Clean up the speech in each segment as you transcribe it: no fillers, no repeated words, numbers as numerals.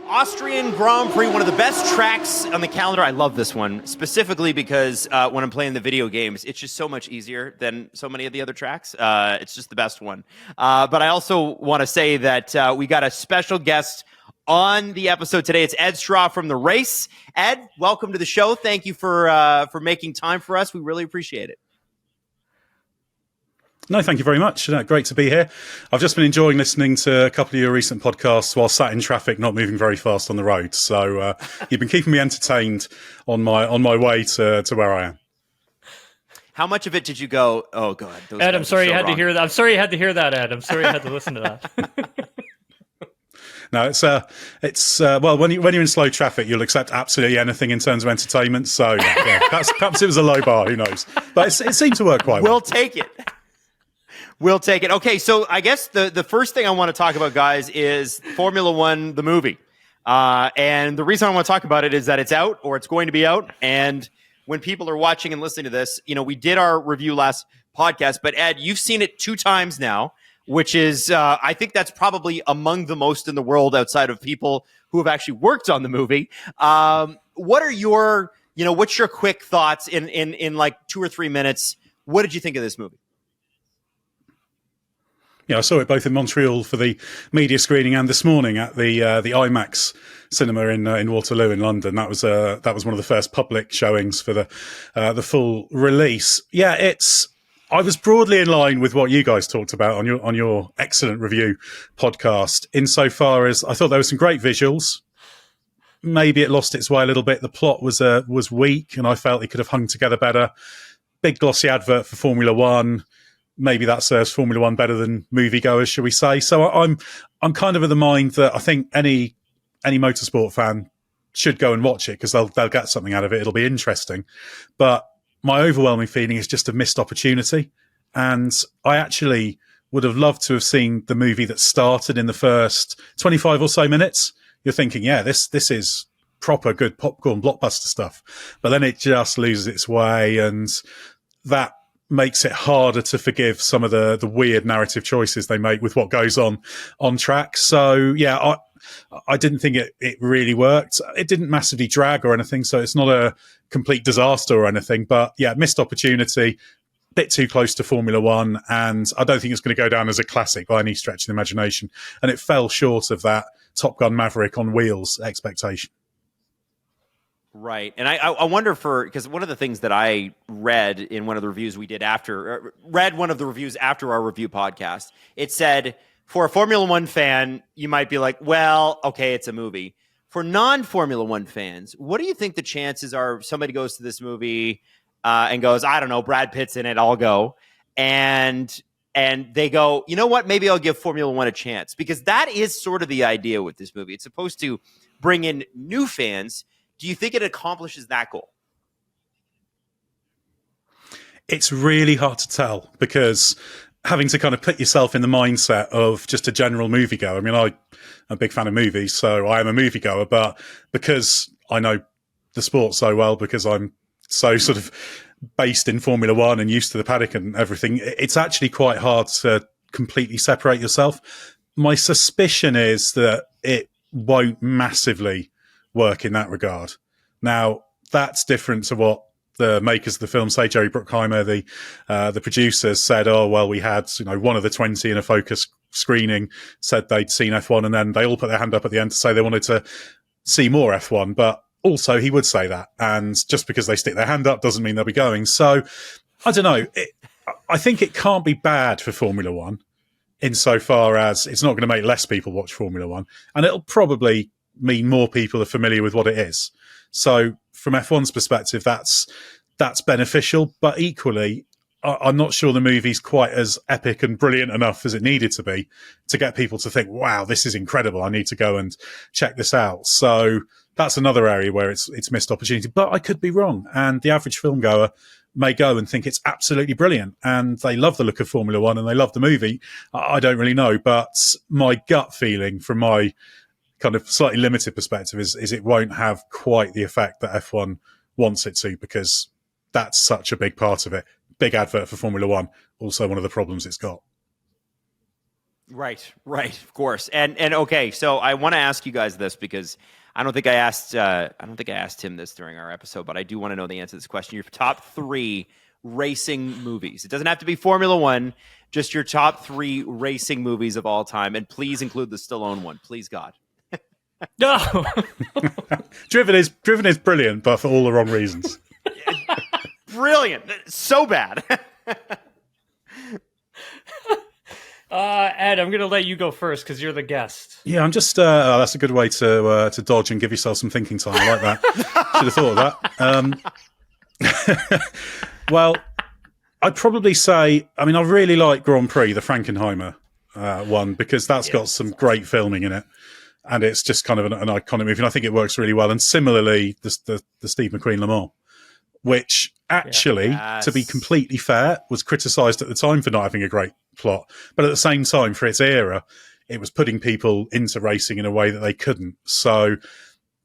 Austrian Grand Prix, one of the best tracks on the calendar. I love this one, specifically because when I'm playing the video games, it's just so much easier than so many of the other tracks. It's just the best one. But I also want to say that we got a special guest on the episode today. It's Edd Straw from the race. Ed, welcome to the show. Thank you for making time for us. We really appreciate it. No, thank you very much. Great to be here. I've just been enjoying listening to a couple of your recent podcasts while sat in traffic, not moving very fast on the road. So you've been keeping me entertained on my way to where I am. How much of it did you go, oh, God. Ed, I'm sorry you had to hear that. I'm sorry you had to hear that, Ed. I'm sorry you had to listen to that. No, it's well, when you're in slow traffic, you'll accept absolutely anything in terms of entertainment. So yeah, perhaps it was a low bar. Who knows? But it seemed to work quite well. We'll take it. We'll take it. Okay, so I guess the first thing I want to talk about, guys, is Formula One, the movie. And the reason I want to talk about it is that it's out, or it's going to be out. And when people are watching and listening to this, we did our review last podcast, but Ed, you've seen it 2 times now, which is, I think that's probably among the most in the world outside of people who have actually worked on the movie. What are your, what's your quick thoughts in like 2 or 3 minutes? What did you think of this movie? Yeah, I saw it both in Montreal for the media screening and this morning at the IMAX cinema in Waterloo in London. That was one of the first public showings for the full release. Yeah, I was broadly in line with what you guys talked about on your excellent review podcast, insofar as I thought there were some great visuals. Maybe it lost its way a little bit. The plot was weak, and I felt it could have hung together better. Big glossy advert for Formula One. Maybe that serves Formula One better than moviegoers, shall we say? So I'm kind of of the mind that I think any motorsport fan should go and watch it because they'll get something out of it. It'll be interesting. But my overwhelming feeling is just a missed opportunity. And I actually would have loved to have seen the movie that started in the first 25 or so minutes. You're thinking, yeah, this is proper good popcorn blockbuster stuff. But then it just loses its way, and that makes it harder to forgive some of the weird narrative choices they make with what goes on track. So yeah, I didn't think it really worked. It didn't massively drag or anything, so it's not a complete disaster or anything. But yeah, missed opportunity, bit too close to Formula One, and I don't think it's going to go down as a classic by any stretch of the imagination. And it fell short of that Top Gun Maverick on wheels expectation. Right. And I wonder because one of the things that I read in one of the reviews we did after our review podcast, it said for a Formula One fan, you might be like, well, okay, it's a movie. For non-Formula One fans, what do you think the chances are somebody goes to this movie and goes, I don't know, Brad Pitt's in it, I'll go. And they go, you know what, maybe I'll give Formula One a chance. Because that is sort of the idea with this movie. It's supposed to bring in new fans. Do you think it accomplishes that goal? It's really hard to tell because having to kind of put yourself in the mindset of just a general moviegoer. I mean, I'm a big fan of movies, so I am a moviegoer, but because I know the sport so well, because I'm so sort of based in Formula One and used to the paddock and everything, it's actually quite hard to completely separate yourself. My suspicion is that it won't massively work in that regard. Now, that's different to what the makers of the film say. Jerry Bruckheimer, the producers, said, oh, well, we had, one of the 20 in a focus screening said they'd seen F1, and then they all put their hand up at the end to say they wanted to see more F1. But also, he would say that. And just because they stick their hand up doesn't mean they'll be going. So, I don't know. I think it can't be bad for Formula One insofar as it's not going to make less people watch Formula One. And it'll probably mean more people are familiar with what it is. So from F1's perspective, that's beneficial. But equally, I'm not sure the movie's quite as epic and brilliant enough as it needed to be to get people to think, wow, this is incredible. I need to go and check this out. So that's another area where it's missed opportunity. But I could be wrong. And the average film goer may go and think it's absolutely brilliant. And they love the look of Formula One and they love the movie. I don't really know. But my gut feeling from my kind of slightly limited perspective is it won't have quite the effect that F1 wants it to, because that's such a big part of it. Big advert for Formula One, also one of the problems it's got. Right, of course. And okay, so I want to ask you guys this because I don't think I asked him this during our episode, but I do want to know the answer to this question. Your top 3 racing movies. It doesn't have to be Formula One, just your top 3 racing movies of all time, and please include the Stallone one. Please, God. No. Driven is brilliant, but for all the wrong reasons. Brilliant. So bad. Ed, I'm going to let you go first because you're the guest. Yeah, I'm just. That's a good way to dodge and give yourself some thinking time. I like that. Should have thought of that. Well, I'd probably say. I mean, I really like Grand Prix, the Frankenheimer one, because that's got some great filming in it, and it's just kind of an iconic movie. And I think it works really well. And similarly, the Steve McQueen Le Mans, which actually, to be completely fair, was criticised at the time for not having a great plot, but at the same time, for its era, it was putting people into racing in a way that they couldn't. So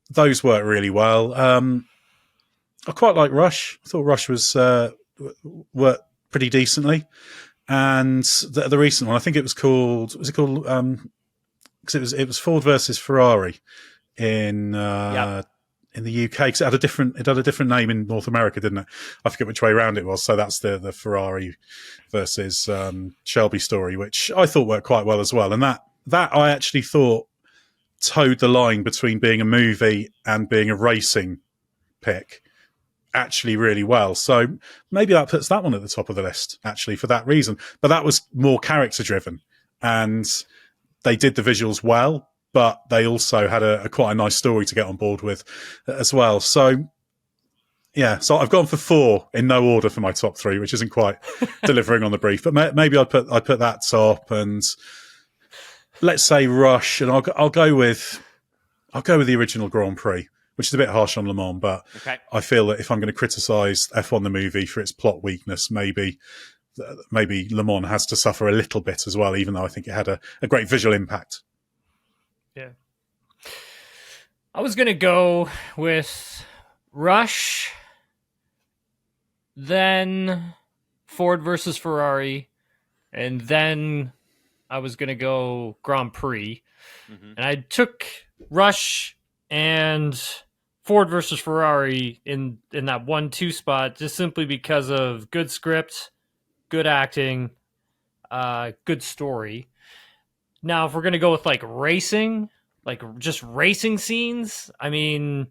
those worked really well. I quite like Rush. I thought Rush was worked pretty decently, and the recent one, I think it was called. Was it called? Because it was Ford versus Ferrari in the UK, because it had a different name in North America, didn't it? I forget which way around it was. So that's the Ferrari versus Shelby story, which I thought worked quite well as well. And that I actually thought towed the line between being a movie and being a racing pick actually really well. So maybe that puts that one at the top of the list, actually, for that reason. But that was more character driven, and they did the visuals well, but they also had a quite a nice story to get on board with as well. So, yeah, so I've gone for 4 in no order for my top 3, which isn't quite delivering on the brief. But maybe I'd put that top, and let's say Rush, and I'll go with the original Grand Prix, which is a bit harsh on Le Mans. But I feel that if I'm going to criticise F1 the movie for its plot weakness, maybe Le Mans has to suffer a little bit as well, even though I think it had a great visual impact. Yeah. I was going to go with Rush, then Ford versus Ferrari, and then I was going to go Grand Prix. Mm-hmm. And I took Rush and Ford versus Ferrari in that 1-2 spot just simply because of good script, good acting, good story. Now, if we're going to go with like racing, like just racing scenes, I mean,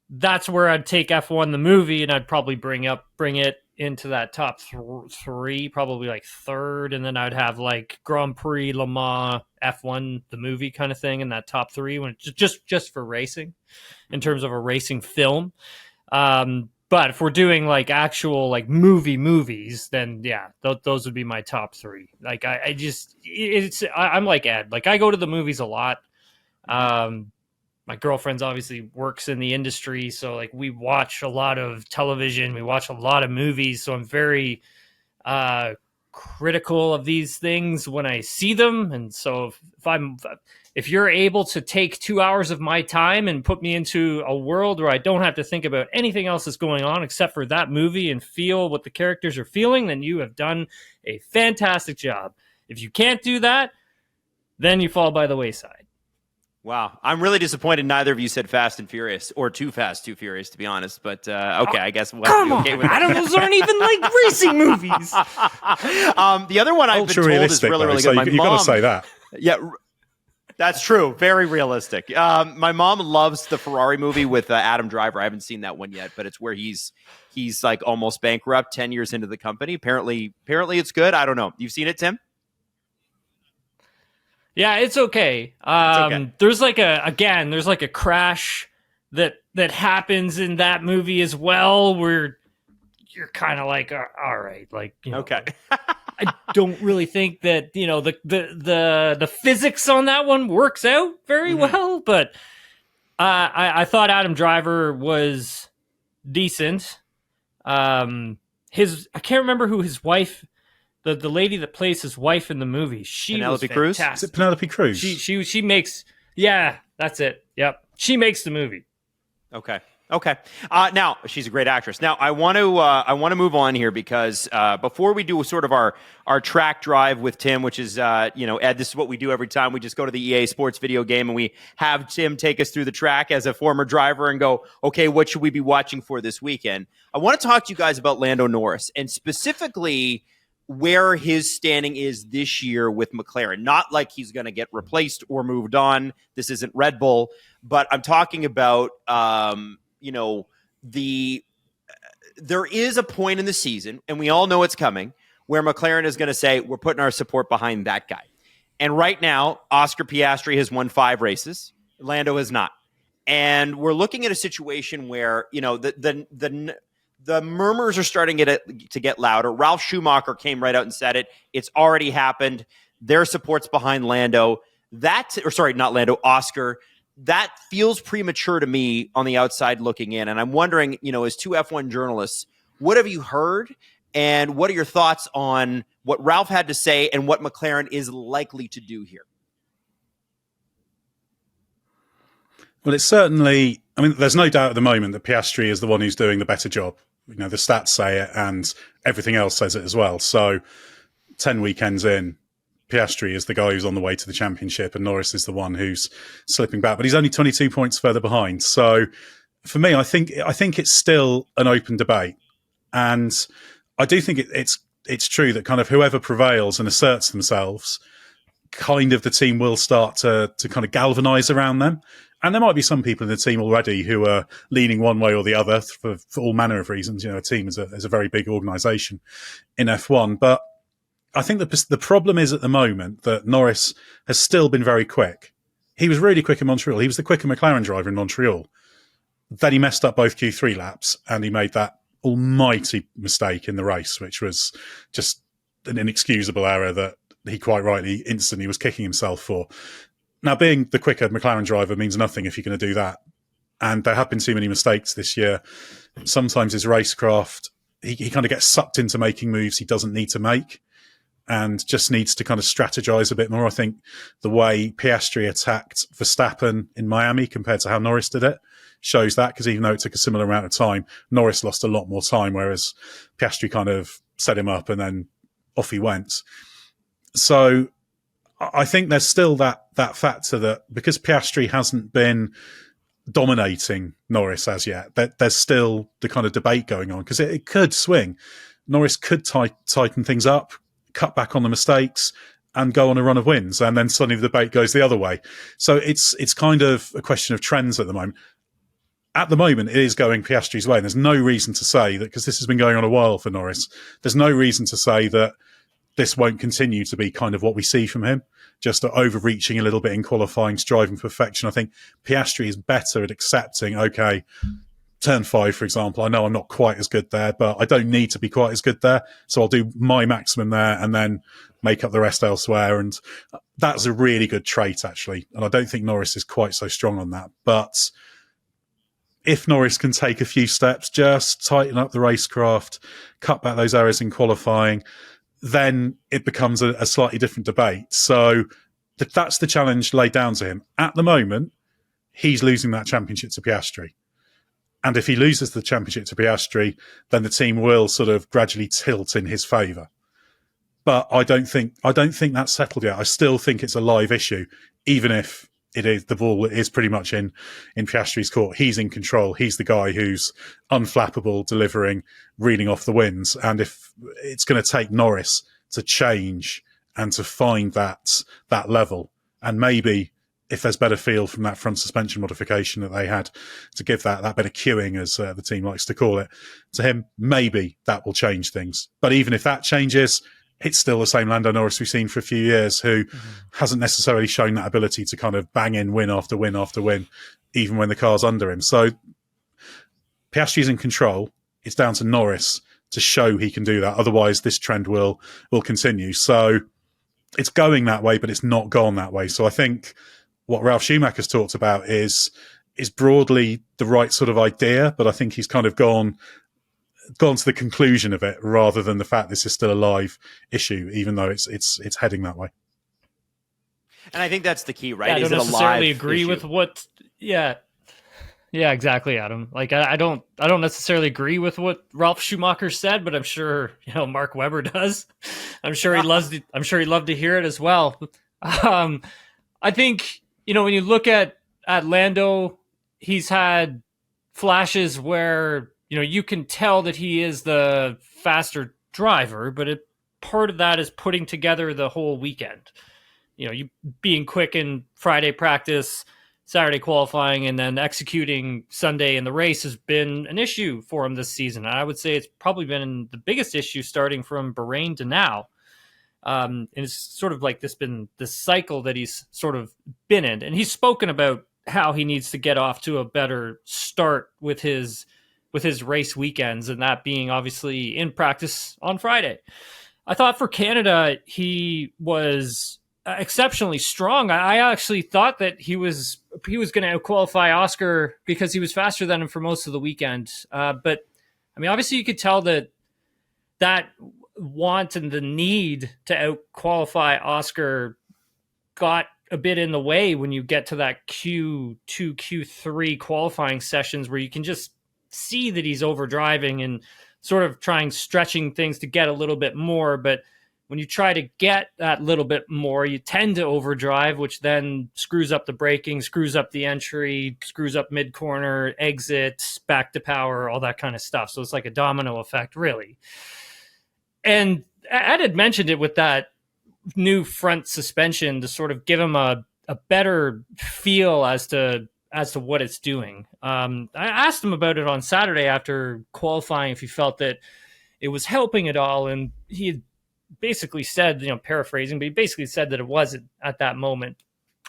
that's where I'd take F1 the movie, and I'd probably bring it into that top 3, probably like 3rd, and then I'd have like Grand Prix, Le Mans, F1 the movie kind of thing in that top 3 when it's just for racing in terms of a racing film. But if we're doing like actual like movies, then yeah, those would be my top 3. Like I'm like Ed. Like I go to the movies a lot. My girlfriend's obviously works in the industry, so like we watch a lot of television, we watch a lot of movies. So I'm very critical of these things when I see them. And so if you're able to take 2 hours of my time and put me into a world where I don't have to think about anything else that's going on except for that movie and feel what the characters are feeling, then you have done a fantastic job. If you can't do that, then you fall by the wayside. Wow. I'm really disappointed neither of you said Fast and Furious, or Too Fast, Too Furious, to be honest. But okay, I guess we'll come be okay on, with that. those aren't even like racing movies. The other one I've been told is really, really so good. You've got to say that. Yeah, that's true. Very realistic. My mom loves the Ferrari movie with Adam Driver. I haven't seen that one yet, but it's where he's like almost bankrupt 10 years into the company. Apparently it's good. I don't know. You've seen it, Tim? Yeah, it's okay. There's like a crash that happens in that movie as well, where you're kind of like, all right, like, you know, okay. I don't really think that, you know, the physics on that one works out very well, but I thought Adam Driver was decent. I can't remember who his wife. The lady that plays his wife in the movie, Penelope was fantastic. Cruz? Is it Penelope Cruz? She makes, yeah, that's it. Yep. She makes the movie. Okay. Okay. Now she's a great actress. Now I want to move on here because before we do sort of our track drive with Tim, which is Ed, this is what we do every time. We just go to the EA Sports video game and we have Tim take us through the track as a former driver and go, okay, what should we be watching for this weekend? I want to talk to you guys about Lando Norris and specifically where his standing is this year with McLaren. Not like he's going to get replaced or moved on. This isn't Red Bull, but I'm talking about there is a point in the season, and we all know it's coming, where McLaren is going to say, we're putting our support behind that guy. And right now, Oscar Piastri has won 5 races. Lando has not. And we're looking at a situation where, the murmurs are starting to get louder. Ralf Schumacher came right out and said it. It's already happened. Their support's behind Lando. Not Lando, Oscar. That feels premature to me on the outside looking in. And I'm wondering, as two F1 journalists, what have you heard? And what are your thoughts on what Ralph had to say and what McLaren is likely to do here? Well, it's certainly, there's no doubt at the moment that Piastri is the one who's doing the better job. The stats say it and everything else says it as well. So 10 weekends in, Piastri is the guy who's on the way to the championship and Norris is the one who's slipping back, but he's only 22 points further behind. So for me, I think it's still an open debate. And I do think it's true that kind of whoever prevails and asserts themselves, kind of the team will start to kind of galvanize around them. And there might be some people in the team already who are leaning one way or the other for all manner of reasons. A team is a very big organization in F1, but I think the problem is at the moment that Norris has still been very quick. He was really quick in Montreal. He was the quicker McLaren driver in Montreal. Then he messed up both Q3 laps and he made that almighty mistake in the race, which was just an inexcusable error that he quite rightly instantly was kicking himself for. Now, being the quicker McLaren driver means nothing if you're going to do that. And there have been too many mistakes this year. Sometimes his racecraft, he kind of gets sucked into making moves he doesn't need to make. And just needs to kind of strategize a bit more. I think the way Piastri attacked Verstappen in Miami compared to how Norris did it shows that, because even though it took a similar amount of time, Norris lost a lot more time, whereas Piastri kind of set him up and then off he went. So I think there's still that factor that because Piastri hasn't been dominating Norris as yet, that there's still the kind of debate going on, because it could swing. Norris could tighten things up, cut back on the mistakes and go on a run of wins. And then suddenly the debate goes the other way. So it's kind of a question of trends at the moment. At the moment, it is going Piastri's way. And there's no reason to say that, because this has been going on a while for Norris, there's no reason to say that this won't continue to be kind of what we see from him, just overreaching a little bit in qualifying, striving for perfection. I think Piastri is better at accepting, okay, Turn 5, for example, I know I'm not quite as good there, but I don't need to be quite as good there. So I'll do my maximum there and then make up the rest elsewhere. And that's a really good trait, actually. And I don't think Norris is quite so strong on that. But if Norris can take a few steps, just tighten up the racecraft, cut back those errors in qualifying, then it becomes a slightly different debate. So that's the challenge laid down to him. At the moment, he's losing that championship to Piastri. And if he loses the championship to Piastri, then the team will sort of gradually tilt in his favour. But I don't think that's settled yet. I still think it's a live issue, even if it is the ball is pretty much in Piastri's court. He's in control. He's the guy who's unflappable, delivering, reading off the wins. And if it's going to take Norris to change and to find that level, and maybe if there's better feel from that front suspension modification that they had to give that bit of cueing, as the team likes to call it, to him, maybe that will change things. But even if that changes, it's still the same Lando Norris we've seen for a few years, who hasn't necessarily shown that ability to kind of bang in win after win after win, even when the car's under him. So Piastri's in control. It's down to Norris to show he can do that. Otherwise, this trend will continue. So it's going that way, but it's not gone that way. So I think what Ralf Schumacher's talked about is broadly the right sort of idea, but I think he's kind of gone to the conclusion of it rather than the fact this is still a live issue, even though it's heading that way. And I think that's the key, right? Yeah, I don't necessarily agree with what. Yeah, Yeah, exactly, Adam. Like I don't necessarily agree with what Ralph Schumacher said, but I'm sure Mark Webber does. I'm sure he'd love to hear it as well. Um, I think when you look at Lando, he's had flashes where you can tell that he is the faster driver, but part of that is putting together the whole weekend. You being quick in Friday practice, Saturday qualifying, and then executing Sunday in the race has been an issue for him this season. I would say it's probably been the biggest issue starting from Bahrain to now. And it's sort of like been this cycle that he's sort of been in. And he's spoken about how he needs to get off to a better start with his race weekends, and that being obviously in practice on Friday. I thought for Canada, he was exceptionally strong. I actually thought that he was going to qualify Oscar because he was faster than him for most of the weekend. But I mean, obviously you could tell that want and the need to out qualify Oscar got a bit in the way when you get to that Q2, Q3 qualifying sessions where you can just see that he's overdriving and sort of stretching things to get a little bit more. But when you try to get that little bit more, you tend to overdrive, which then screws up the braking, screws up the entry, screws up mid-corner, exit, back to power, all that kind of stuff. So it's like a domino effect, really. And Ed had mentioned it with that new front suspension to sort of give him a better feel as to what it's doing. I asked him about it on Saturday after qualifying if he felt that it was helping at all, and he had basically said, paraphrasing, but he basically said that it wasn't at that moment.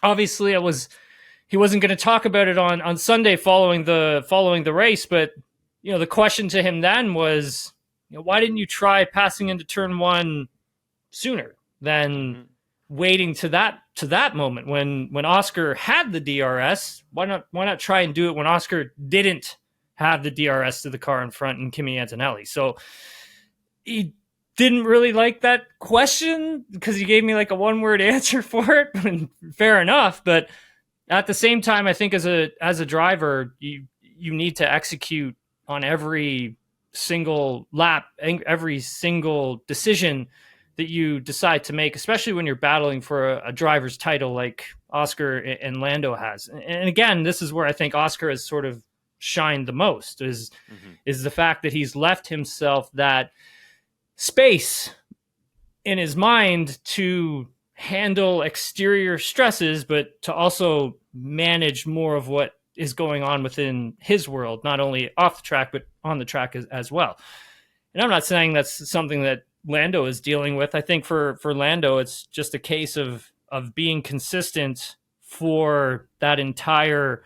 Obviously, he wasn't going to talk about it on Sunday following the race, but the question to him then was, why didn't you try passing into turn one sooner than waiting to that moment when Oscar had the DRS? Why not try and do it when Oscar didn't have the DRS to the car in front and Kimi Antonelli? So he didn't really like that question because he gave me like a one-word answer for it. Fair enough, but at the same time, I think as a driver, you need to execute on every single lap, every single decision that you decide to make, especially when you're battling for a driver's title like Oscar and Lando has. And again, this is where I think Oscar has sort of shined the most is the fact that he's left himself that space in his mind to handle exterior stresses, but to also manage more of what is going on within his world, not only off the track, but on the track as well. And I'm not saying that's something that Lando is dealing with. I think for Lando, it's just a case of being consistent for that entire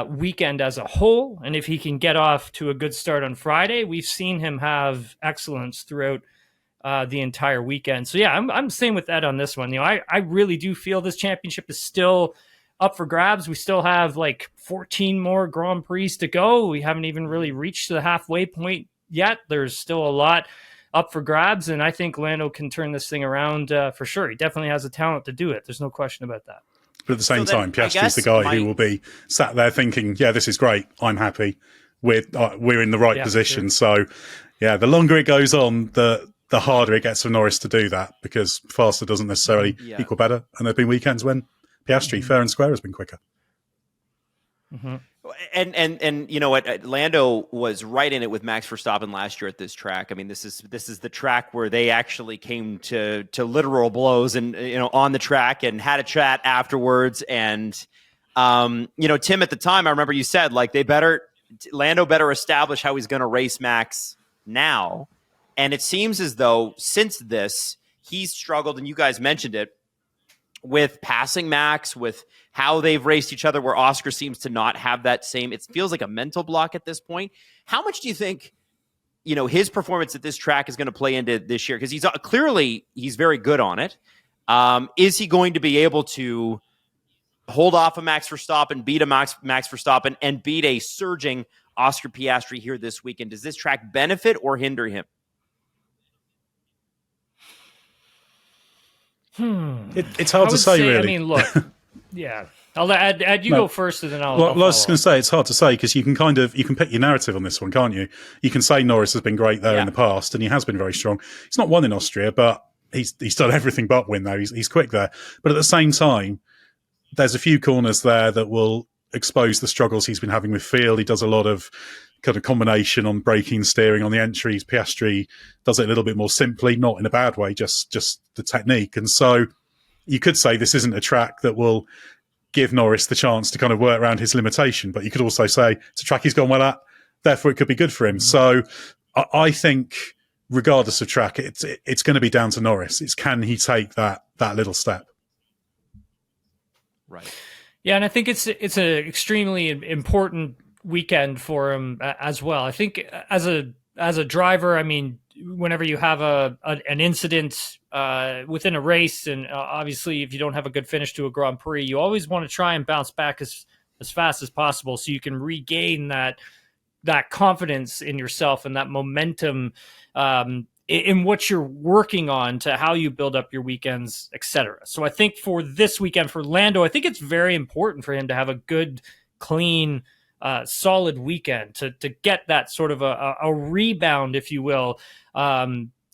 weekend as a whole. And if he can get off to a good start on Friday, we've seen him have excellence throughout the entire weekend. So yeah, I'm same with Ed on this one. I really do feel this championship is still up for grabs. We still have like 14 more Grand Prix to go. We haven't even really reached the halfway point yet. There's still a lot up for grabs, and I think Lando can turn this thing around for sure. He definitely has the talent to do it. There's no question about that. But at the same time, Piastri's the guy who will be sat there thinking, yeah, this is great. I'm happy. We're in the right position. Sure. So, yeah, the longer it goes on, the harder it gets for Norris to do that, because faster doesn't necessarily equal better. And there have been weekends when Piastri, fair and square, has been quicker. Mm-hmm. And you know what? Lando was right in it with Max Verstappen last year at this track. I mean, this is the track where they actually came to literal blows and on the track and had a chat afterwards. And Tim, at the time, I remember you said like Lando better establish how he's going to race Max now. And it seems as though since this, he's struggled, and you guys mentioned it, with passing Max, with how they've raced each other, where Oscar seems to not have that same, it feels like a mental block at this point. How much do you think, his performance at this track is going to play into this year? Because he's very good on it. Is he going to be able to hold off a Max Verstappen, beat a Max Verstappen, and beat a surging Oscar Piastri here this weekend? Does this track benefit or hinder him? It's hard to say, really. I mean, look, yeah. I'll add you No. go first, and then I'll. Well, I'll I was just follow going to say, it's hard to say because you can pick your narrative on this one, can't you? You can say Norris has been great there in the past, and he has been very strong. He's not won in Austria, but he's done everything but win there. He's quick there, but at the same time, there's a few corners there that will expose the struggles he's been having with field. He does a lot of kind of combination on braking, steering on the entries. Piastri does it a little bit more simply, not in a bad way, just the technique. And so you could say this isn't a track that will give Norris the chance to kind of work around his limitation, but you could also say it's a track he's gone well at, therefore it could be good for him. So I think regardless of track, it's going to be down to Norris. It's can he take that little step? Right. Yeah, and I think it's an extremely important weekend for him as well. I think as a driver, I mean, whenever you have an incident within a race, and obviously if you don't have a good finish to a Grand Prix, you always want to try and bounce back as fast as possible so you can regain that confidence in yourself and that momentum in what you're working on, to how you build up your weekends, etc. So I think for this weekend for Lando, I think it's very important for him to have a good, clean, solid weekend to get that sort of a rebound, if you will,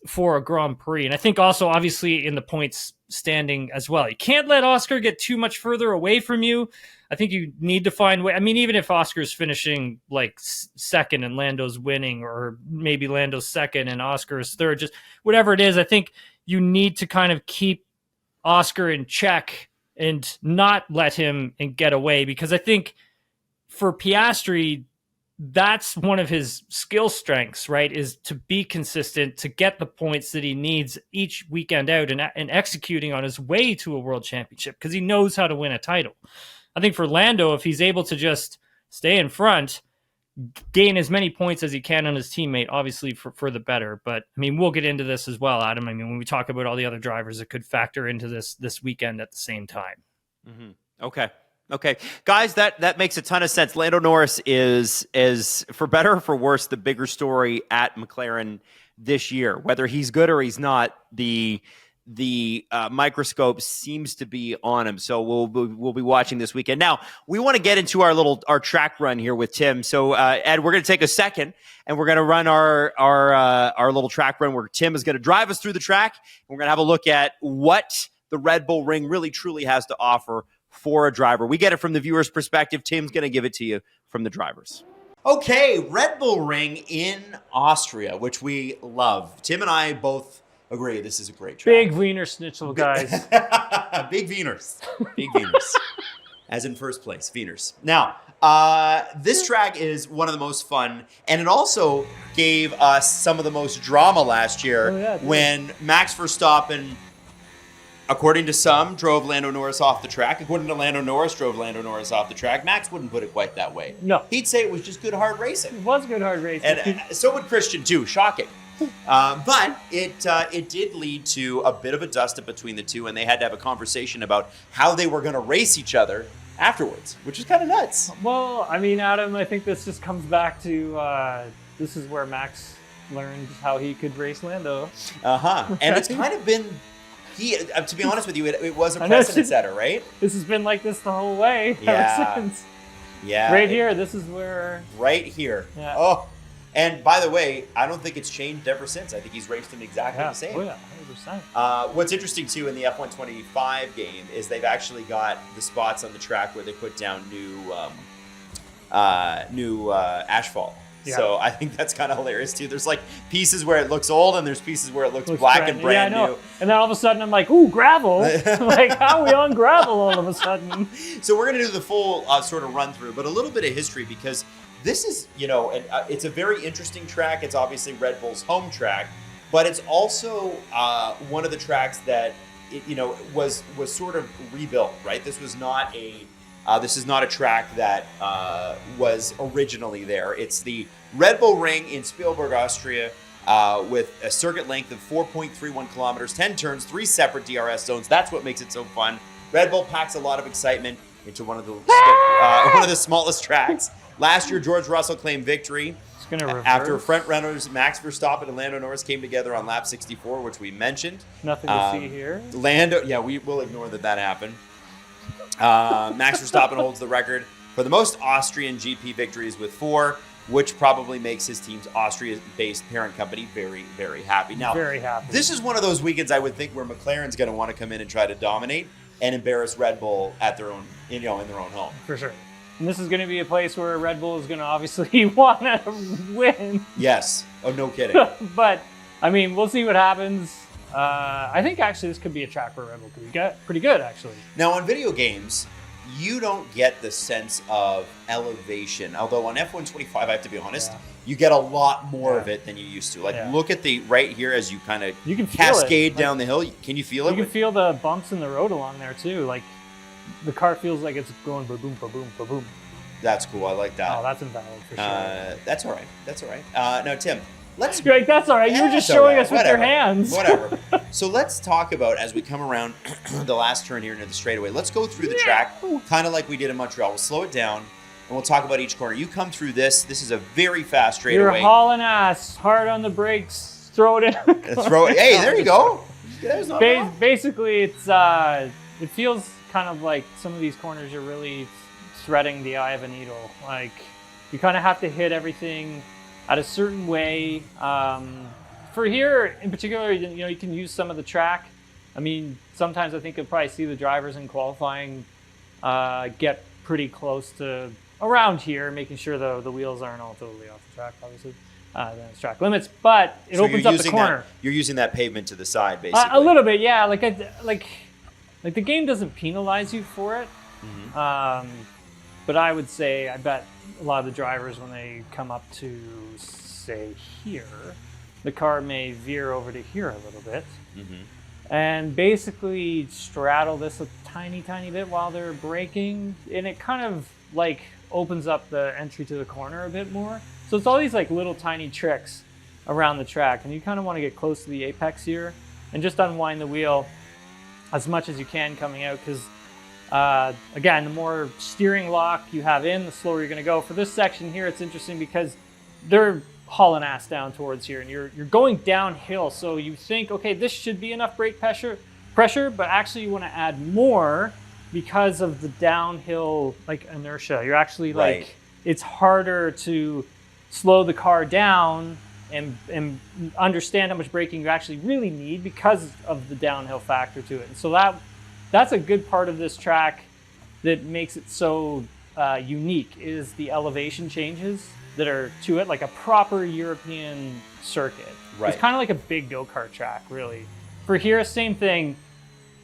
for a Grand Prix. And I think also, obviously, in the points standing as well, you can't let Oscar get too much further away from you. I think you need to find way. I mean, even if Oscar's finishing like second and Lando's winning, or maybe Lando's second and Oscar is third, just whatever it is, I think you need to kind of keep Oscar in check and not let him get away, because I think for Piastri, that's one of his skill strengths, right? Is to be consistent, to get the points that he needs each weekend out, and executing on his way to a world championship, because he knows how to win a title. I think for Lando, if he's able to just stay in front, gain as many points as he can on his teammate, obviously for the better. But I mean, we'll get into this as well, Adam. I mean, when we talk about all the other drivers that could factor into this weekend at the same time. Mm-hmm. Okay, guys, that makes a ton of sense. Lando Norris is for better or for worse the bigger story at McLaren this year. Whether he's good or he's not, the microscope seems to be on him. So we'll be watching this weekend. Now we want to get into our track run here with Tim. So Ed, we're going to take a second and we're going to run our little track run where Tim is going to drive us through the track. And we're going to have a look at what the Red Bull Ring really truly has to offer for a driver. We get it from the viewer's perspective. Tim's going to give it to you from the driver's. Okay, Red Bull Ring in Austria, which we love. Tim and I both agree this is a great track. Big Wiener Schnitzel, guys. Big Wieners. Big Wieners. As in first place, Wieners. Now, this track is one of the most fun, and it also gave us some of the most drama last year when Max Verstappen, according to some, drove Lando Norris off the track. According to Lando Norris, drove Lando Norris off the track. Max wouldn't put it quite that way. No. He'd say it was just good, hard racing. It was good, hard racing. And so would Christian, too. Shocking. But it did lead to a bit of a dust-up between the two, and they had to have a conversation about how they were going to race each other afterwards, which is kind of nuts. Well, I mean, Adam, I think this just comes back to this is where Max learned how he could race Lando. Uh-huh. And it's kind of been... to be honest with you, it was a precedent setter, right? This has been like this the whole way ever since. Yeah. Right here, this is where... Right here. Yeah. Oh, and by the way, I don't think it's changed ever since. I think he's raced him exactly the same. Oh, yeah, 100%. What's interesting, too, in the F125 game is they've actually got the spots on the track where they put down new asphalt. Yeah. So I think that's kind of hilarious too. There's like pieces where it looks old and there's pieces where it looks black and brand new. And then all of a sudden I'm like, ooh, gravel. Like, how are we on gravel all of a sudden? So we're going to do the full sort of run through, but a little bit of history, because this is, it's a very interesting track. It's obviously Red Bull's home track, but it's also one of the tracks that, was sort of rebuilt, right? This was not this is not a track that was originally there. It's the Red Bull Ring in Spielberg, Austria, with a circuit length of 4.31 kilometers, 10 turns, 3 separate DRS zones. That's what makes it so fun. Red Bull packs a lot of excitement into one of the smallest tracks. Last year, George Russell claimed victory after front runners Max Verstappen and Lando Norris came together on lap 64, which we mentioned. Nothing to see here. Lando, we will ignore that happened. Max Verstappen holds the record for the most Austrian GP victories with 4, which probably makes his team's Austria-based parent company very, very happy. Now, Very happy. this is one of those weekends I would think where McLaren's going to want to come in and try to dominate and embarrass Red Bull at their own, in their own home. For sure. And this is going to be a place where Red Bull is going to obviously want to win. Yes. Oh, no kidding. But, I mean, we'll see what happens. I think actually this could be a track where Red Bull could get pretty good, actually. Now, on video games, you don't get the sense of elevation. Although on F1 25, I have to be honest, you get a lot more of it than you used to. Like, look at the right here as you kind of cascade down the hill. Can you feel it? You can feel the bumps in the road along there, too. Like, the car feels like it's going ba-boom, ba-boom, ba-boom. That's cool. I like that. Oh, that's invalid for sure. That's all right. That's all right. Now, Tim, let's... You're like, that's all right. You were just showing us with your hands. Whatever. So let's talk about, as we come around the last turn here into the straightaway, let's go through the track, kind of like we did in Montreal. We'll slow it down, and we'll talk about each corner. You come through this. This is a very fast straightaway. You're hauling ass. Hard on the brakes. Throw it in. Hey, there you go. Basically, it's it feels kind of like some of these corners you're really threading the eye of a needle. Like, you kind of have to hit everything at a certain way. For here in particular, you can use some of the track. I mean, sometimes I think you'll probably see the drivers in qualifying get pretty close to around here, making sure the wheels aren't all totally off the track, obviously. Then it's track limits, but it opens up the corner. You're using that pavement to the side, basically. A little bit, yeah. Like the game doesn't penalize you for it. But I would say, I bet a lot of the drivers, when they come up to, say, here, the car may veer over to here a little bit. And basically straddle this a tiny, tiny bit while they're braking. And it kind of, like, opens up the entry to the corner a bit more. So it's all these, like, little tiny tricks around the track. And you kind of want to get close to the apex here and just unwind the wheel as much as you can coming out, because again, the more steering lock you have in, the slower you're going to go. For this section here, it's interesting because they're hauling ass down towards here, and you're going downhill. So you think, okay, this should be enough brake pressure, but actually you want to add more because of the downhill like inertia. You're actually like, it's harder to slow the car down and understand how much braking you actually really need because of the downhill factor to it. And so that's a good part of this track that makes it so unique, is the elevation changes that are to it, like a proper European circuit. It's kind of like a big go-kart track, really. For here, same thing.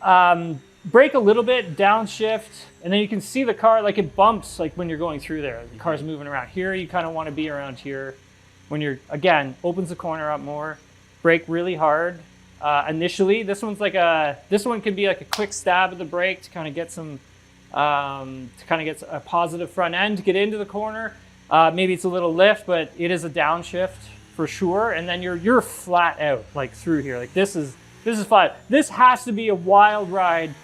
Brake a little bit, downshift, and then you can see the car, like it bumps like when you're going through there. The car's moving around. Here, you kind of want to be around here. When you're, again, opens the corner up more, brake really hard. Initially, this one can be like a quick stab at the brake to kind of get some, get a positive front end to get into the corner. Maybe it's a little lift, but it is a downshift for sure. And then you're flat out like through here. Like this is flat. This has to be a wild ride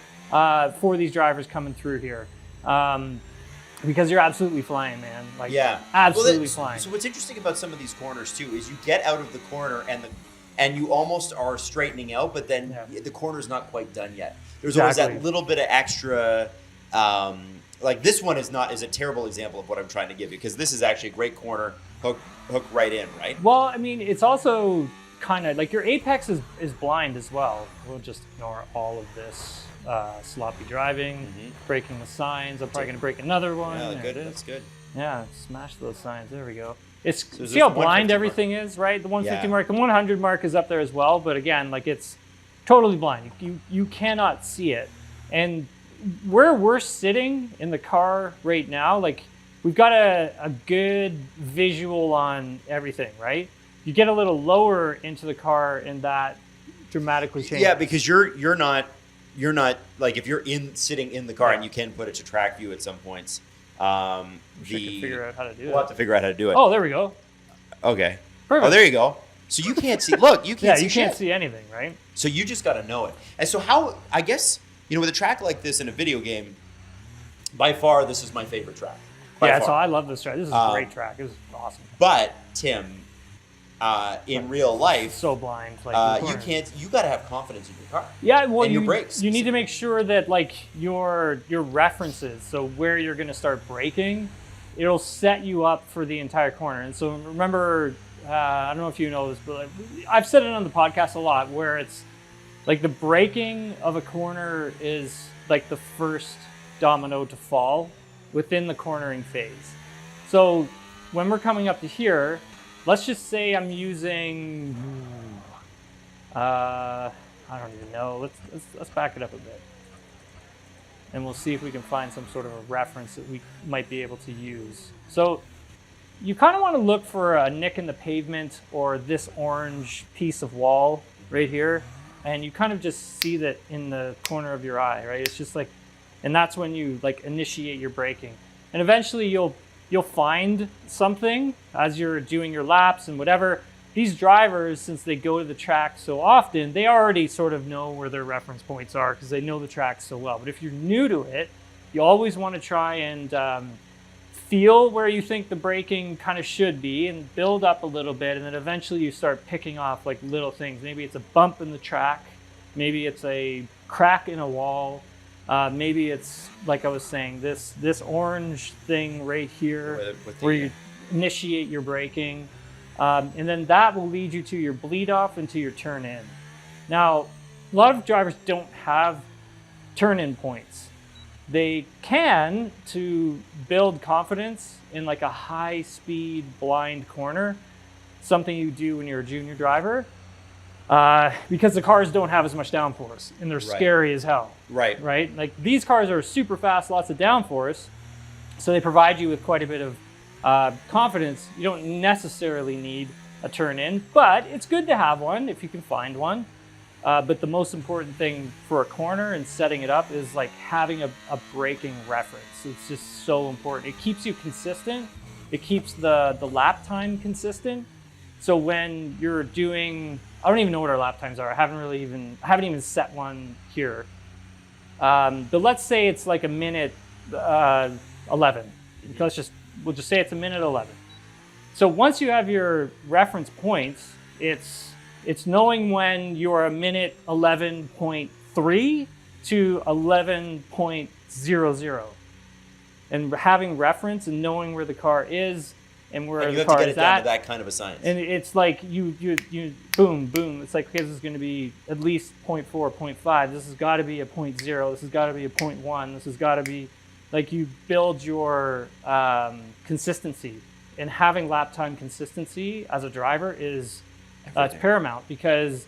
for these drivers coming through here. Because you're absolutely flying, man. Like, absolutely flying. So what's interesting about some of these corners too is you get out of the corner and you almost are straightening out, but then the corner's not quite done yet. There's always that little bit of extra. Like this one is a terrible example of what I'm trying to give you, because this is actually a great corner, hook right in, right? Well, I mean, it's also kind of like your apex is blind as well. We'll just ignore all of this. Sloppy driving, breaking the signs. I'm probably going to break another one. Yeah, good. That's good. Yeah, smash those signs. There we go. See how blind everything is, right? The 150 mark, the 100 mark is up there as well. But again, like it's totally blind. You cannot see it. And where we're sitting in the car right now, like we've got a good visual on everything, right? You get a little lower into the car and that dramatically changes. Yeah, because you're not like, if you're sitting in the car, and you can put it to track view at some points. We'll figure out how to do it. We'll have to figure out how to do it. Oh, there we go. Okay. Perfect. Oh, there you go. So you can't see. Look, you can't see. You can't see anything, right? So you just got to know it. And so how? I guess with a track like this in a video game, by far this is my favorite track. So I love this track. This is a great track. This is awesome. But Tim, in real life, so blind. Like you got to have confidence in your car. Yeah, well, and your brakes. You need to make sure that like your references, so where you're going to start braking, it'll set you up for the entire corner. And so remember, I don't know if you know this, but I've said it on the podcast a lot, where it's like the braking of a corner is like the first domino to fall within the cornering phase. So when we're coming up to here, let's just say I'm using, I don't even know. Let's back it up a bit, and we'll see if we can find some sort of a reference that we might be able to use. So you kind of want to look for a nick in the pavement or this orange piece of wall right here, and you kind of just see that in the corner of your eye, right? It's just like, and that's when you like initiate your braking, and eventually you'll find something as you're doing your laps and whatever. These drivers, since they go to the track so often, they already sort of know where their reference points are because they know the track so well. But if you're new to it, you always want to try and feel where you think the braking kind of should be and build up a little bit, and then eventually you start picking off like little things. Maybe it's a bump in the track, maybe it's a crack in a wall, maybe it's, like I was saying, this orange thing right here where you initiate your braking. And then that will lead you to your bleed off and to your turn in. Now, a lot of drivers don't have turn in points. They can to build confidence in like a high speed blind corner, something you do when you're a junior driver, because the cars don't have as much downforce and they're scary as hell. Right. Like these cars are super fast, lots of downforce, so they provide you with quite a bit of confidence. You don't necessarily need a turn in, but it's good to have one if you can find one. But the most important thing for a corner and setting it up is like having a braking reference. It's just so important. It keeps you consistent. It keeps the lap time consistent. So when you're doing, I don't even know what our lap times are. I haven't even set one here. But let's say it's like a minute 11. We'll just say it's a minute 11. So once you have your reference points, it's knowing when you're a minute 11.3 to 11.00, and having reference and knowing where the car is and where the car is at. You have to get it down to that kind of a science. And it's like you boom. It's like, okay, this is going to be at least 0.4, 0.5. This has got to be a 0.0. This has got to be a 0.1. This has got to be. Like, you build your consistency, and having lap time consistency as a driver is it's paramount, because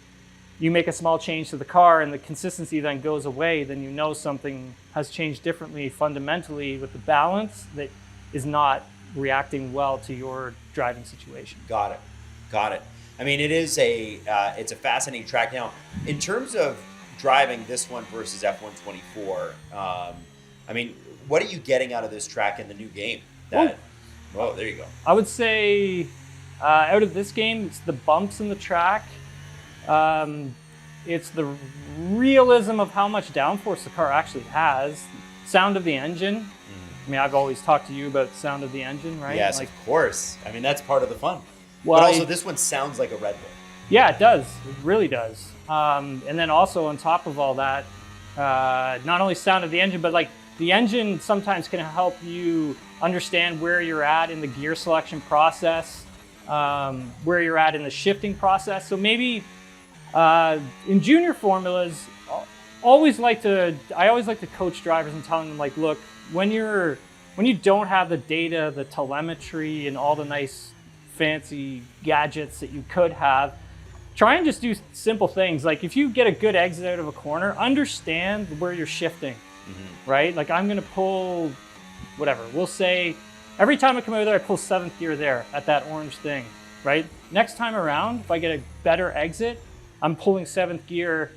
you make a small change to the car and the consistency then goes away, then you know something has changed differently fundamentally with the balance that is not reacting well to your driving situation. Got it. I mean, it's a fascinating track. Now, in terms of driving this one versus F124, I mean, what are you getting out of this track in the new game? There you go. I would say out of this game, it's the bumps in the track. It's the realism of how much downforce the car actually has. Sound of the engine. I mean, I've always talked to you about sound of the engine, right? Yes, of course. I mean, that's part of the fun. Well, but also, this one sounds like a Red Bull. Yeah, it does. It really does. And then also on top of all that, not only sound of the engine, but like the engine sometimes can help you understand where you're at in the gear selection process, where you're at in the shifting process. So maybe in junior formulas, I always like to coach drivers and telling them, like, look, when you don't have the data, the telemetry, and all the nice fancy gadgets that you could have, try and just do simple things. Like, if you get a good exit out of a corner, understand where you're shifting, right? Like, I'm going to pull whatever. We'll say every time I come out there, I pull 7th gear there at that orange thing, right? Next time around, if I get a better exit, I'm pulling 7th gear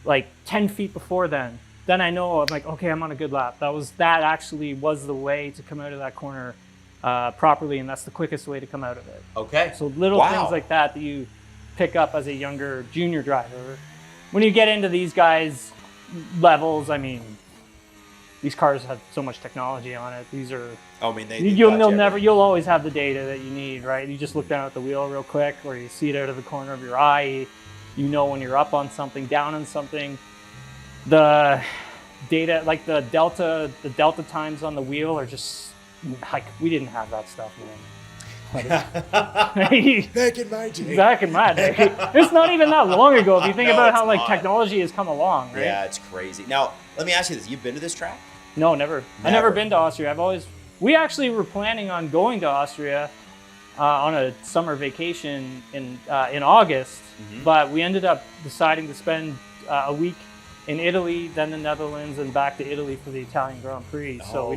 like 10 feet before then. Then I know, I'm like, okay, I'm on a good lap. That actually was the way to come out of that corner properly, and that's the quickest way to come out of it. Okay. So little things like that you pick up as a younger junior driver. When you get into these guys' levels, I mean, these cars have so much technology on it. These are Oh, I mean, you'll always have the data that you need, right? You just look down at the wheel real quick, or you see it out of the corner of your eye. You know when you're up on something, down on something. The data, like the delta times on the wheel are just like, we didn't have that stuff, man. Back in my day. Back in my day. It's not even that long ago if you think No, about it's how like not. technology has come along, right? Yeah, it's crazy. Now, let me ask you this. You've been to this track? No, never. I've never been to Austria. We actually were planning on going to Austria on a summer vacation in August, but we ended up deciding to spend a week in Italy, then the Netherlands, and back to Italy for the Italian Grand Prix. So we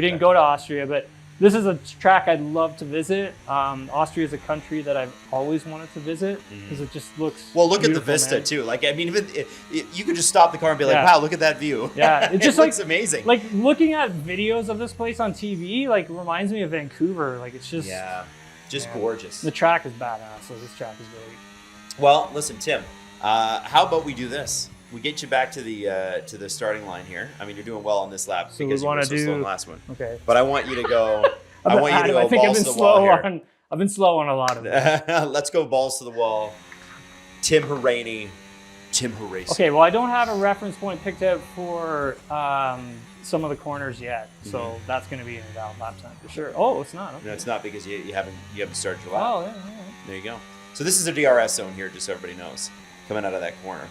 didn't go to Austria, but this is a track I'd love to visit. Austria is a country that I've always wanted to visit because it just looks Look at the beautiful, vista man. too. Like, I mean, even you could just stop the car and be like, Yeah. "Wow, look at that view." Yeah, it just looks amazing. Like looking at videos of this place on TV, like reminds me of Vancouver. Like it's just gorgeous. The track is badass. So this track is great. Well, listen, Tim. How about we do this? We get you back to the starting line here. I mean, you're doing well on this lap So because we you were wanna so slow in the last one. Okay. But I want you to go. I want you to go I think I've balls been to the wall slow here. I've been slow on a lot of it. Let's go balls to the wall. Tim Haraini. Tim Haraini. Okay, well, I don't have a reference point picked out for some of the corners yet, so that's going to be an invalid lap time for sure. Oh, it's not. Okay. No, it's not because you haven't started your lap. Oh, yeah. There you go. So this is a DRS zone here, just so everybody knows, coming out of that corner.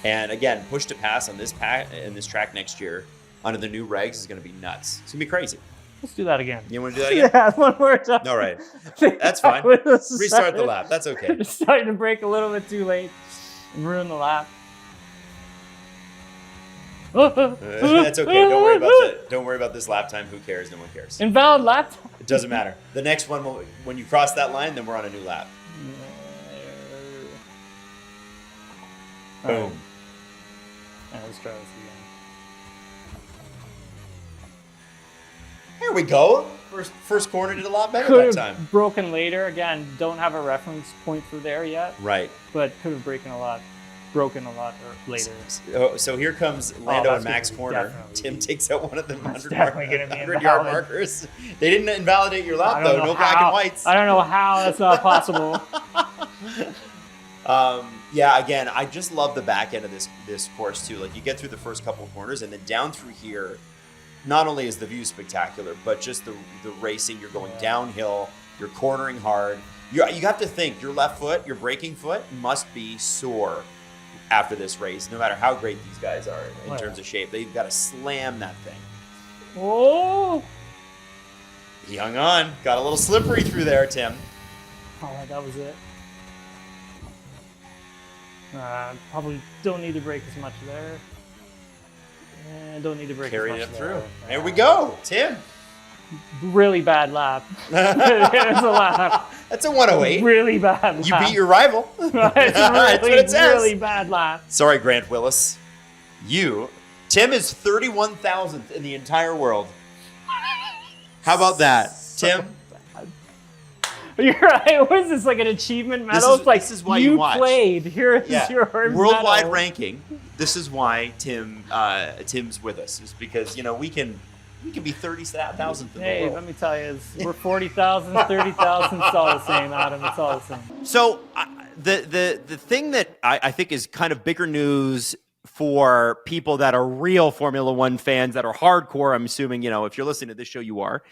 And again, push to pass on this track next year under the new regs is going to be nuts. It's going to be crazy. Let's do that again. You want to do that again? Yeah, one more time. All right. That's fine. Restart the lap. That's okay. It's starting to break a little bit too late and ruin the lap. That's okay. Don't worry about this lap time. Who cares? No one cares. Invalid lap time. It doesn't matter. The next one, when you cross that line, then we're on a new lap. Boom. Let's try this again. Here we go. First corner did a lot better Could that have time. broken later. Again, don't have a reference point for there yet, Right. but could have broken a lot later. So here comes Lando that's and Max gonna be corner. definitely- Tim takes out one of the definitely gonna be 100-yard invalid. markers. They didn't invalidate your I lap, don't though. know No black and whites. I don't know how that's not possible. Yeah, again, I just love the back end of this course, too. Like, you get through the first couple of corners, and then down through here, not only is the view spectacular, but just the racing. You're going downhill. You're cornering hard. You have to think, your left foot, your braking foot, must be sore after this race, no matter how great these guys are in terms of shape. They've got to slam that thing. Oh! He hung on. Got a little slippery through there, Tim. Oh, that was it. Probably don't need to brake as much there. Don't need to brake Carried as it much through. there. There we go, Tim. Really bad lap. It's a lap. That's a 108. Really bad lap. You beat your rival. It's That's what it says. really bad lap. Sorry, Grant Willis. Tim is 31,000th in the entire world. How about that, Tim? You're right. What is this, like an achievement medal? This is why you watch. Played. Here is your worldwide medal. ranking. This is why Tim's with us. Is because we can be 30,000th in the Hey, world. let me tell you, we're 40,000, 30,000. It's all the same, Adam. It's all the same. So the thing that I think is kind of bigger news for people that are real Formula One fans that are hardcore, I'm assuming, if you're listening to this show, you are,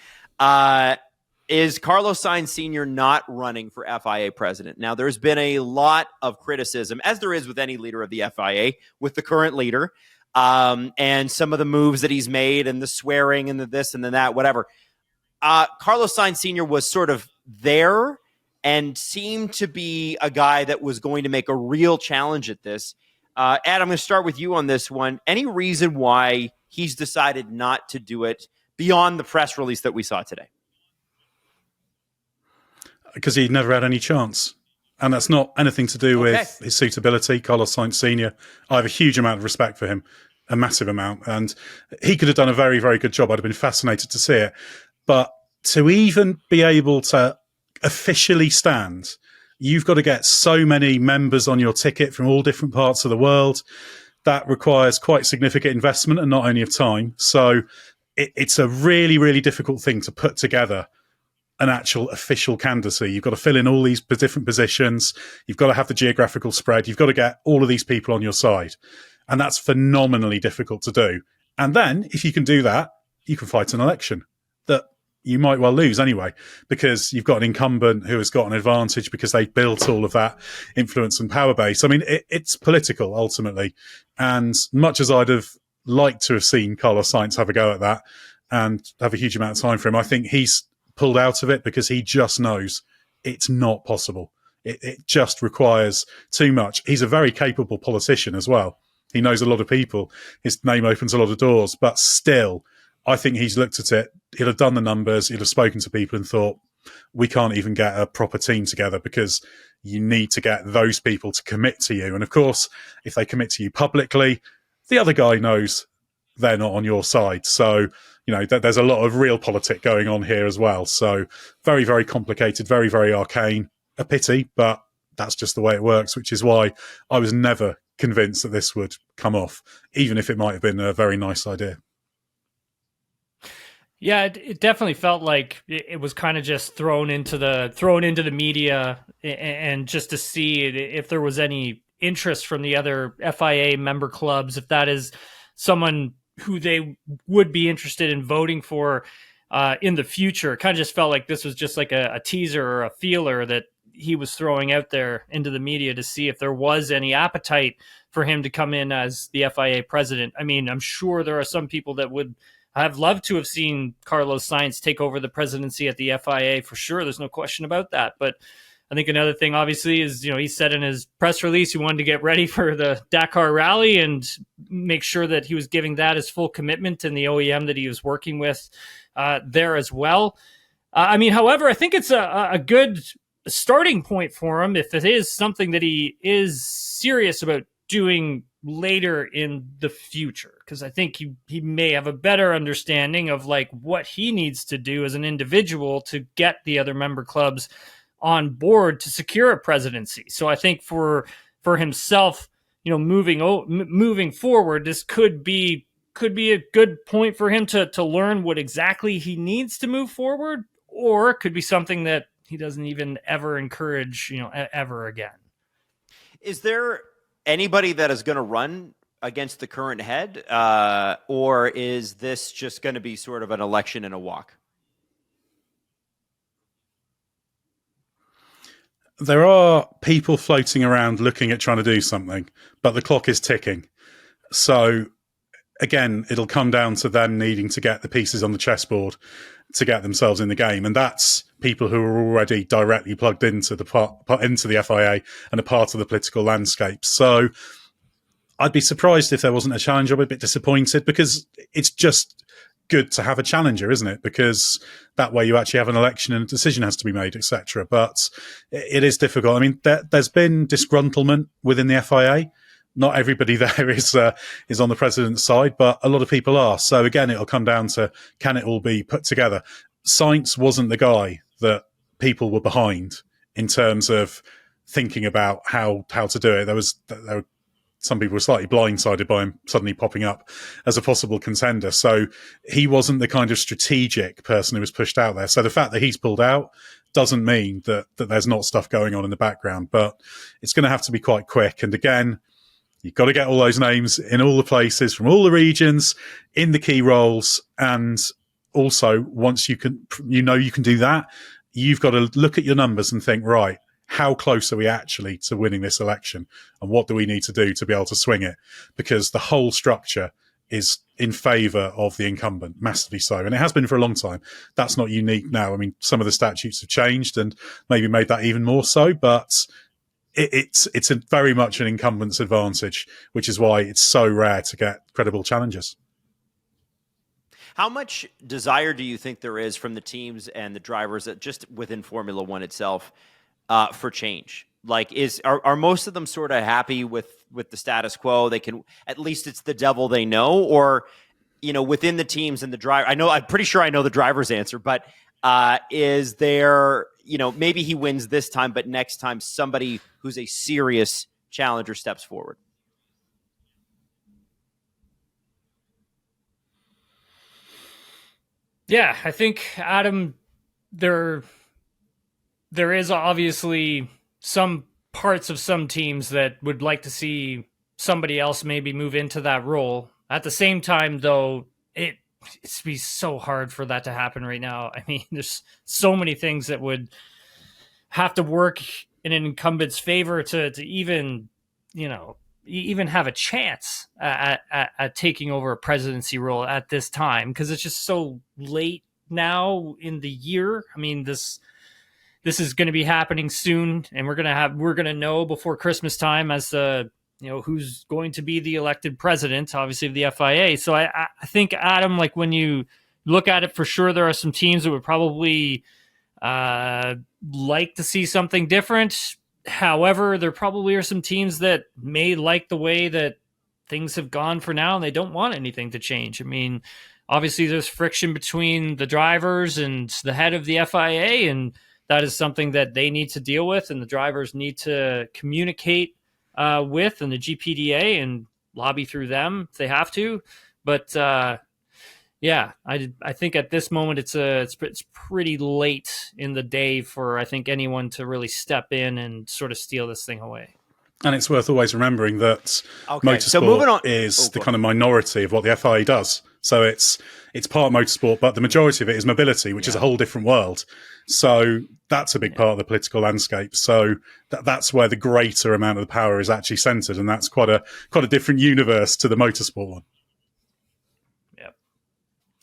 is Carlos Sainz Sr. not running for FIA president. Now, there's been a lot of criticism, as there is with any leader of the FIA, with the current leader, and some of the moves that he's made and the swearing and the this and the that, whatever. Carlos Sainz Sr. was sort of there and seemed to be a guy that was going to make a real challenge at this. Ed, I'm going to start with you on this one. Any reason why he's decided not to do it beyond the press release that we saw today? Because he'd never had any chance. And that's not anything to do with his suitability. Carlos Sainz Sr., I have a huge amount of respect for him, a massive amount. And he could have done a very, very good job. I'd have been fascinated to see it. But to even be able to officially stand, you've got to get so many members on your ticket from all different parts of the world. that requires quite significant investment and not only of time. So it's a really, really difficult thing to put together an actual official candidacy. You've got to fill in all these different positions. You've got to have the geographical spread. You've got to get all of these people on your side. And that's phenomenally difficult to do. And then if you can do that, you can fight an election that you might well lose anyway, because you've got an incumbent who has got an advantage because they built all of that influence and power base. I mean, it's political ultimately. And much as I'd have liked to have seen Carlos Sainz have a go at that and have a huge amount of time for him, I think he's pulled out of it because he just knows it's not possible. It just requires too much. He's a very capable politician as well. He knows a lot of people. His name opens a lot of doors, but still, I think he's looked at it. He'll have done the numbers. He'll have spoken to people and thought, we can't even get a proper team together because you need to get those people to commit to you. And of course, if they commit to you publicly, the other guy knows they're not on your side. So, there's a lot of real politic going on here as well. So very, very complicated, very, very arcane. A pity, but that's just the way it works, which is why I was never convinced that this would come off, even if it might have been a very nice idea. Yeah, it definitely felt like it was kind of just thrown into the media, and just to see if there was any interest from the other FIA member clubs, if that is someone who they would be interested in voting for in the future. It kind of just felt like this was just like a teaser or a feeler that he was throwing out there into the media to see if there was any appetite for him to come in as the FIA president. I mean, I'm sure there are some people that would have loved to have seen Carlos Sainz take over the presidency at the FIA for sure. There's no question about that. But I think another thing, obviously, is, he said in his press release he wanted to get ready for the Dakar Rally and make sure that he was giving that his full commitment in the OEM that he was working with there as well. However, I think it's a good starting point for him if it is something that he is serious about doing later in the future, because I think he may have a better understanding of like what he needs to do as an individual to get the other member clubs on board to secure a presidency. So I think for himself, moving forward, this could be a good point for him to learn what exactly he needs to move forward, or it could be something that he doesn't even ever encourage, ever again. Is there anybody that is going to run against the current head, or is this just going to be sort of an election and a walk? There are people floating around looking at trying to do something, but the clock is ticking. So again, it'll come down to them needing to get the pieces on the chessboard to get themselves in the game. And that's people who are already directly plugged into the FIA and a part of the political landscape. So I'd be surprised if there wasn't a challenger. I'd be a bit disappointed, because it's just good to have a challenger, isn't it? Because that way you actually have an election and a decision has to be made, etc. But it is difficult. I mean, there's been disgruntlement within the FIA. Not everybody there is on the president's side, but a lot of people are. So again, it'll come down to, can it all be put together? Sainz wasn't the guy that people were behind in terms of thinking about how to do it. There were some people were slightly blindsided by him suddenly popping up as a possible contender. So he wasn't the kind of strategic person who was pushed out there. So the fact that he's pulled out doesn't mean that there's not stuff going on in the background, but it's going to have to be quite quick. And again, you've got to get all those names in all the places from all the regions in the key roles. And also, once you can do that, you've got to look at your numbers and think, right, how close are we actually to winning this election? And what do we need to do to be able to swing it? Because the whole structure is in favour of the incumbent, massively so. And it has been for a long time. That's not unique now. I mean, some of the statutes have changed and maybe made that even more so, but it's very much an incumbent's advantage, which is why it's so rare to get credible challengers. How much desire do you think there is from the teams and the drivers, just within Formula One itself, for change? Like, are most of them sort of happy with the status quo? They can, at least it's the devil they know, or, within the teams and the driver. I'm pretty sure I know the driver's answer, but is there, maybe he wins this time, but next time somebody who's a serious challenger steps forward? Yeah, I think Adam, there is obviously some parts of some teams that would like to see somebody else maybe move into that role. At the same time, though, it's be so hard for that to happen right now. I mean, there's so many things that would have to work in an incumbent's favor to even, even have a chance at taking over a presidency role at this time, because it's just so late now in the year. I mean, this is going to be happening soon, and we're going to know before Christmas time as to who's going to be the elected president, obviously, of the FIA. So I think, Adam, like, when you look at it, for sure there are some teams that would probably like to see something different. However, there probably are some teams that may like the way that things have gone for now, and they don't want anything to change. I mean, obviously there's friction between the drivers and the head of the FIA, and that is something that they need to deal with, and the drivers need to communicate with, and the GPDA, and lobby through them if they have to. But yeah, I think at this moment it's pretty late in the day for, I think, anyone to really step in and sort of steal this thing away. And it's worth always remembering that Okay, so moving on, motorsport is the kind of minority of what the FIA does. So it's part motorsport, but the majority of it is mobility, which is a whole different world. So that's a big part of the political landscape. So that's where the greater amount of the power is actually centred, and that's quite a different universe to the motorsport one.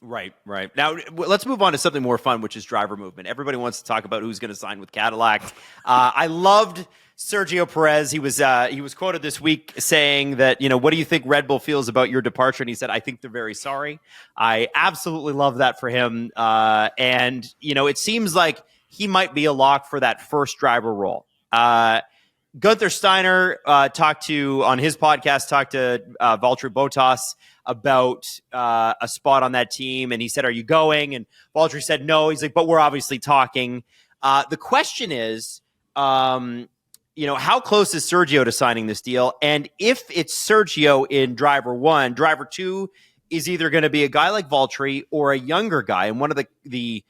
Right. Now, let's move on to something more fun, which is driver movement. Everybody wants to talk about who's going to sign with Cadillac. I loved Sergio Perez. He was quoted this week saying that, what do you think Red Bull feels about your departure? And he said, I think they're very sorry. I absolutely love that for him. And it seems like he might be a lock for that first driver role. Gunther Steiner talked to Valtteri Bottas about a spot on that team, and he said, are you going? And Valtteri said no. He's like, but we're obviously talking. The question is, how close is Sergio to signing this deal? And if it's Sergio in driver one, driver two is either going to be a guy like Valtteri or a younger guy. And one of the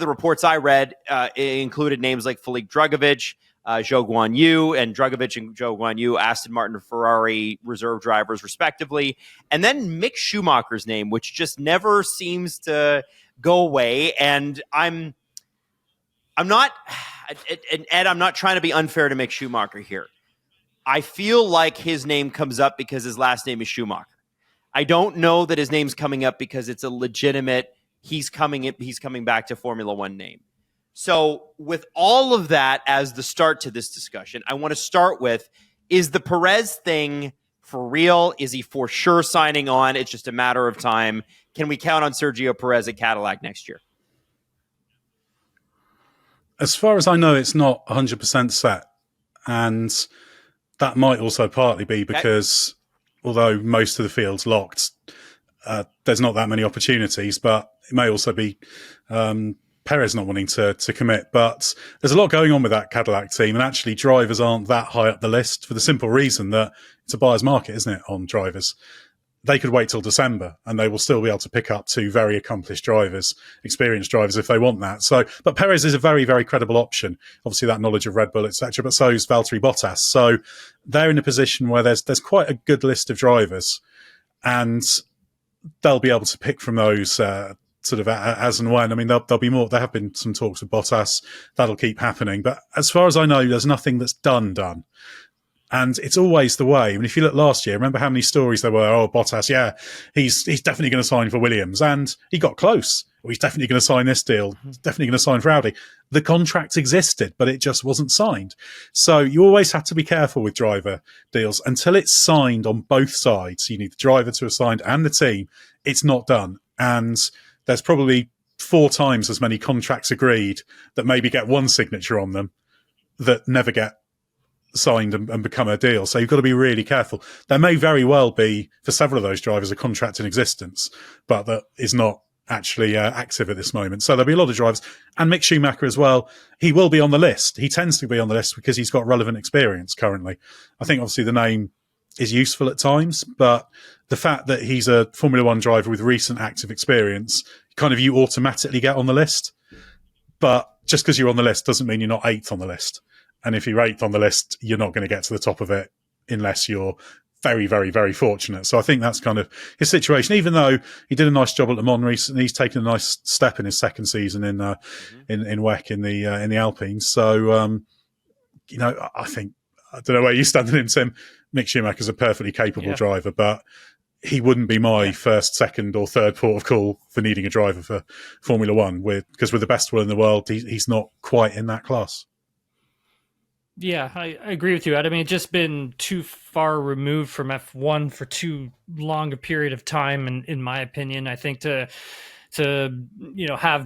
reports I read included names like Felipe Drugovich, Zhou Guanyu, and Drugovich and Zhou Guanyu, Aston Martin and Ferrari reserve drivers, respectively. And then Mick Schumacher's name, which just never seems to go away. And I'm not, and Ed, I'm not trying to be unfair to Mick Schumacher here. I feel like his name comes up because his last name is Schumacher. I don't know that his name's coming up because it's a legitimate, he's coming back to Formula One name. So with all of that as the start to this discussion, I want to start with, is the Perez thing for real? Is he for sure signing on? It's just a matter of time. Can we count on Sergio Perez at Cadillac next year? As far as I know, it's not 100% set. And that might also partly be because although most of the field's locked, there's not that many opportunities, but it may also be Perez not wanting to commit. But there's a lot going on with that Cadillac team, and actually drivers aren't that high up the list for the simple reason that it's a buyer's market, isn't it, on drivers? They could wait till December and they will still be able to pick up two very accomplished drivers, experienced drivers, if they want that. So, but Perez is a very, very credible option. Obviously that knowledge of Red Bull, etc. But so is Valtteri Bottas. So they're in a position where there's quite a good list of drivers, and they'll be able to pick from those sort of as and when. I mean, there'll be more. There have been some talks with Bottas. That'll keep happening. But as far as I know, there's nothing that's done. And it's always the way. I mean, if you look last year, remember how many stories there were? Oh, Bottas, yeah, he's definitely going to sign for Williams. And he got close. Well, he's definitely going to sign this deal. He's definitely going to sign for Audi. The contract existed, but it just wasn't signed. So you always have to be careful with driver deals. Until it's signed on both sides, you need the driver to have signed and the team, it's not done. And there's probably 4 times as many contracts agreed that maybe get one signature on them that never get signed and become a deal. So you've got to be really careful. There may very well be, for several of those drivers, a contract in existence, but that is not actually active at this moment. So there'll be a lot of drivers. And Mick Schumacher as well, he will be on the list. He tends to be on the list because he's got relevant experience currently. I think obviously the name is useful at times, but the fact that he's a Formula One driver with recent active experience, kind of you automatically get on the list. But just because you're on the list doesn't mean you're not eighth on the list. And if you're eighth on the list, you're not going to get to the top of it unless you're very, very, very fortunate. So I think that's kind of his situation. Even though he did a nice job at Le Mans recently, he's taken a nice step in his second season in WEC in the Alpines. So I think, I don't know where you stand on him, Tim. Mick Schumacher's a perfectly capable driver, but he wouldn't be my first, second, or third port of call for needing a driver for Formula One. Because with the best one in the world, he's not quite in that class. Yeah, I agree with you, Ed. I mean, it's just been too far removed from F1 for too long a period of time, in my opinion. I think to have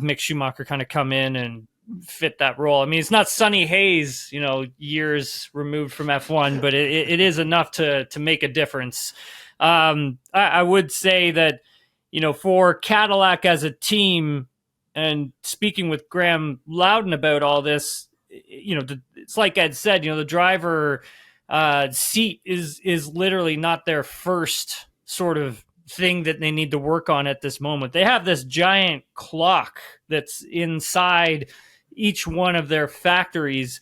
Mick Schumacher kind of come in and fit that role. I mean, it's not Sonny Hayes, years removed from F1, but it is enough to make a difference. I would say that, for Cadillac as a team, and speaking with Graham Loudon about all this, it's like Ed said, the driver seat is literally not their first sort of thing that they need to work on at this moment. They have this giant clock that's inside each one of their factories,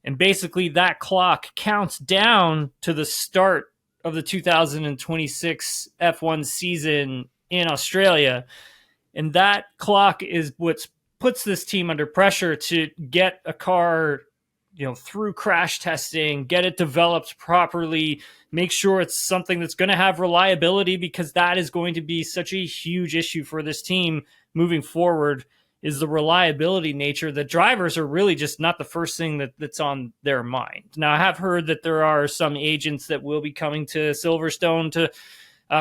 and basically that clock counts down to the start of the 2026 F1 season in Australia. And that clock is what puts this team under pressure to get a car, through crash testing, get it developed properly, make sure it's something that's going to have reliability, because that is going to be such a huge issue for this team moving forward, is the reliability nature. The drivers are really just not the first thing that's on their mind. Now, I have heard that there are some agents that will be coming to Silverstone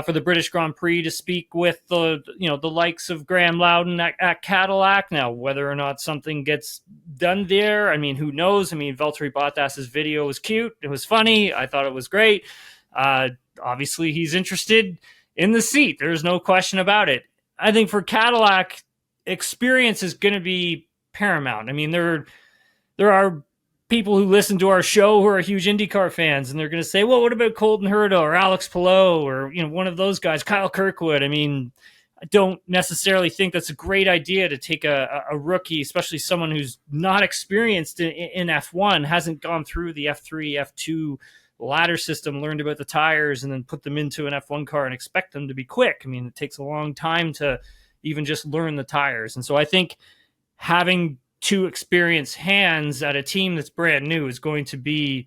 for the British Grand Prix to speak with the likes of Graham Loudon at Cadillac. Now, whether or not something gets done there, I mean, who knows? I mean, Valtteri Bottas's video was cute. It was funny. I thought it was great. Obviously, he's interested in the seat. There's no question about it. I think for Cadillac, experience is going to be paramount. I mean, there are people who listen to our show who are huge IndyCar fans, and they're going to say, well, what about Colton Herta or Alex Palou or, one of those guys, Kyle Kirkwood? I mean, I don't necessarily think that's a great idea to take a rookie, especially someone who's not experienced in F1, hasn't gone through the F3, F2 ladder system, learned about the tires, and then put them into an F1 car and expect them to be quick. I mean, it takes a long time to even just learn the tires. And so I think having two experienced hands at a team that's brand new is going to be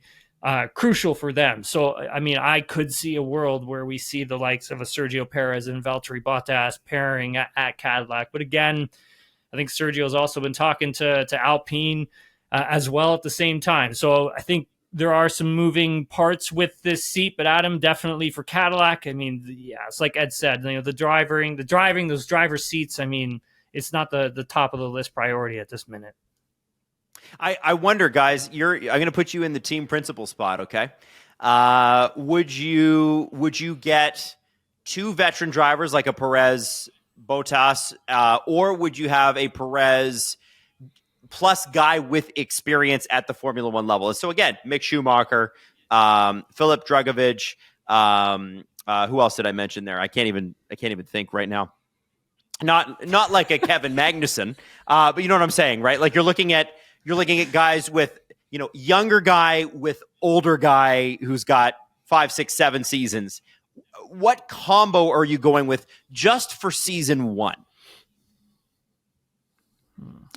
crucial for them. So, I mean, I could see a world where we see the likes of a Sergio Perez and Valtteri Bottas pairing at Cadillac. But again, I think Sergio's also been talking to Alpine as well at the same time. So I think there are some moving parts with this seat, but Adam, definitely for Cadillac. I mean, it's like Ed said, the driving, those driver seats. I mean, it's not the top of the list priority at this minute. I wonder, guys. I'm going to put you in the team principal spot. Okay, would you get two veteran drivers like a Perez, Bottas, or would you have a Perez plus guy with experience at the Formula One level? So again, Mick Schumacher, Philip Drugovich, who else did I mention there? I can't even think right now. Not like a Kevin Magnussen, but you know what I'm saying, right? Like you're looking at guys with, younger guy with older guy who's got 5, 6, 7 seasons. What combo are you going with just for season one?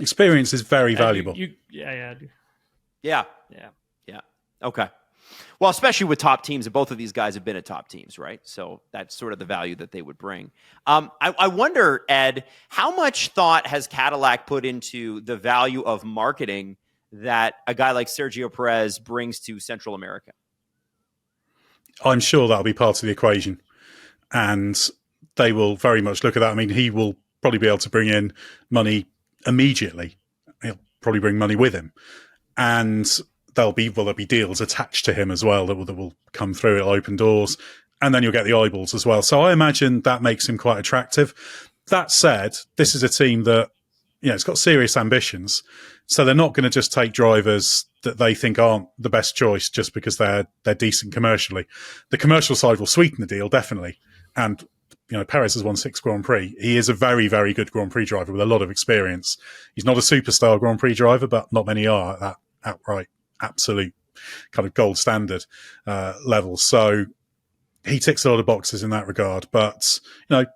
Experience is very valuable. Yeah. Okay. Well, especially with top teams, and both of these guys have been at top teams, right? So that's sort of the value that they would bring. I wonder, Ed, how much thought has Cadillac put into the value of marketing that a guy like Sergio Perez brings to Central America? I'm sure that'll be part of the equation, and they will very much look at that. I mean, he will probably be able to bring in money immediately. He'll probably bring money with him, and there'll be deals attached to him as well that will come through. It'll open doors, and then you'll get the eyeballs as well. So I imagine that makes him quite attractive. That said, this is a team that, it's got serious ambitions. So they're not going to just take drivers that they think aren't the best choice just because they're decent commercially. The commercial side will sweeten the deal, definitely. And, Perez has won 6 Grand Prix. He is a very, very good Grand Prix driver with a lot of experience. He's not a superstar Grand Prix driver, but not many are at that outright, absolute kind of gold standard level. So he ticks a lot of boxes in that regard, but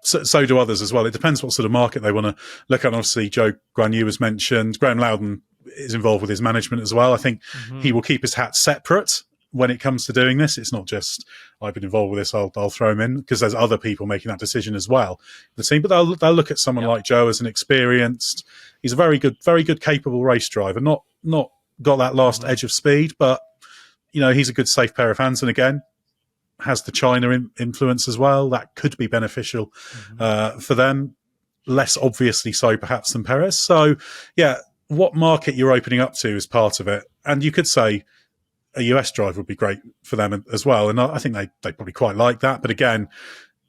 so do others as well. It depends what sort of market they want to look at. Obviously, Joe Guanyu was mentioned. Graham Loudon is involved with his management as well. I think he will keep his hat separate when it comes to doing this. It's not just I've been involved with this, I'll throw him in, because there's other people making that decision as well. The team, but they'll look at someone like Joe as an experienced. He's a very good, capable race driver. Not got that last edge of speed, but he's a good, safe pair of hands. And again, has the China influence as well. That could be beneficial for them. Less obviously so, perhaps, than Perez. So, what market you're opening up to is part of it. And you could say a US driver would be great for them as well. And I think they probably quite like that. But again,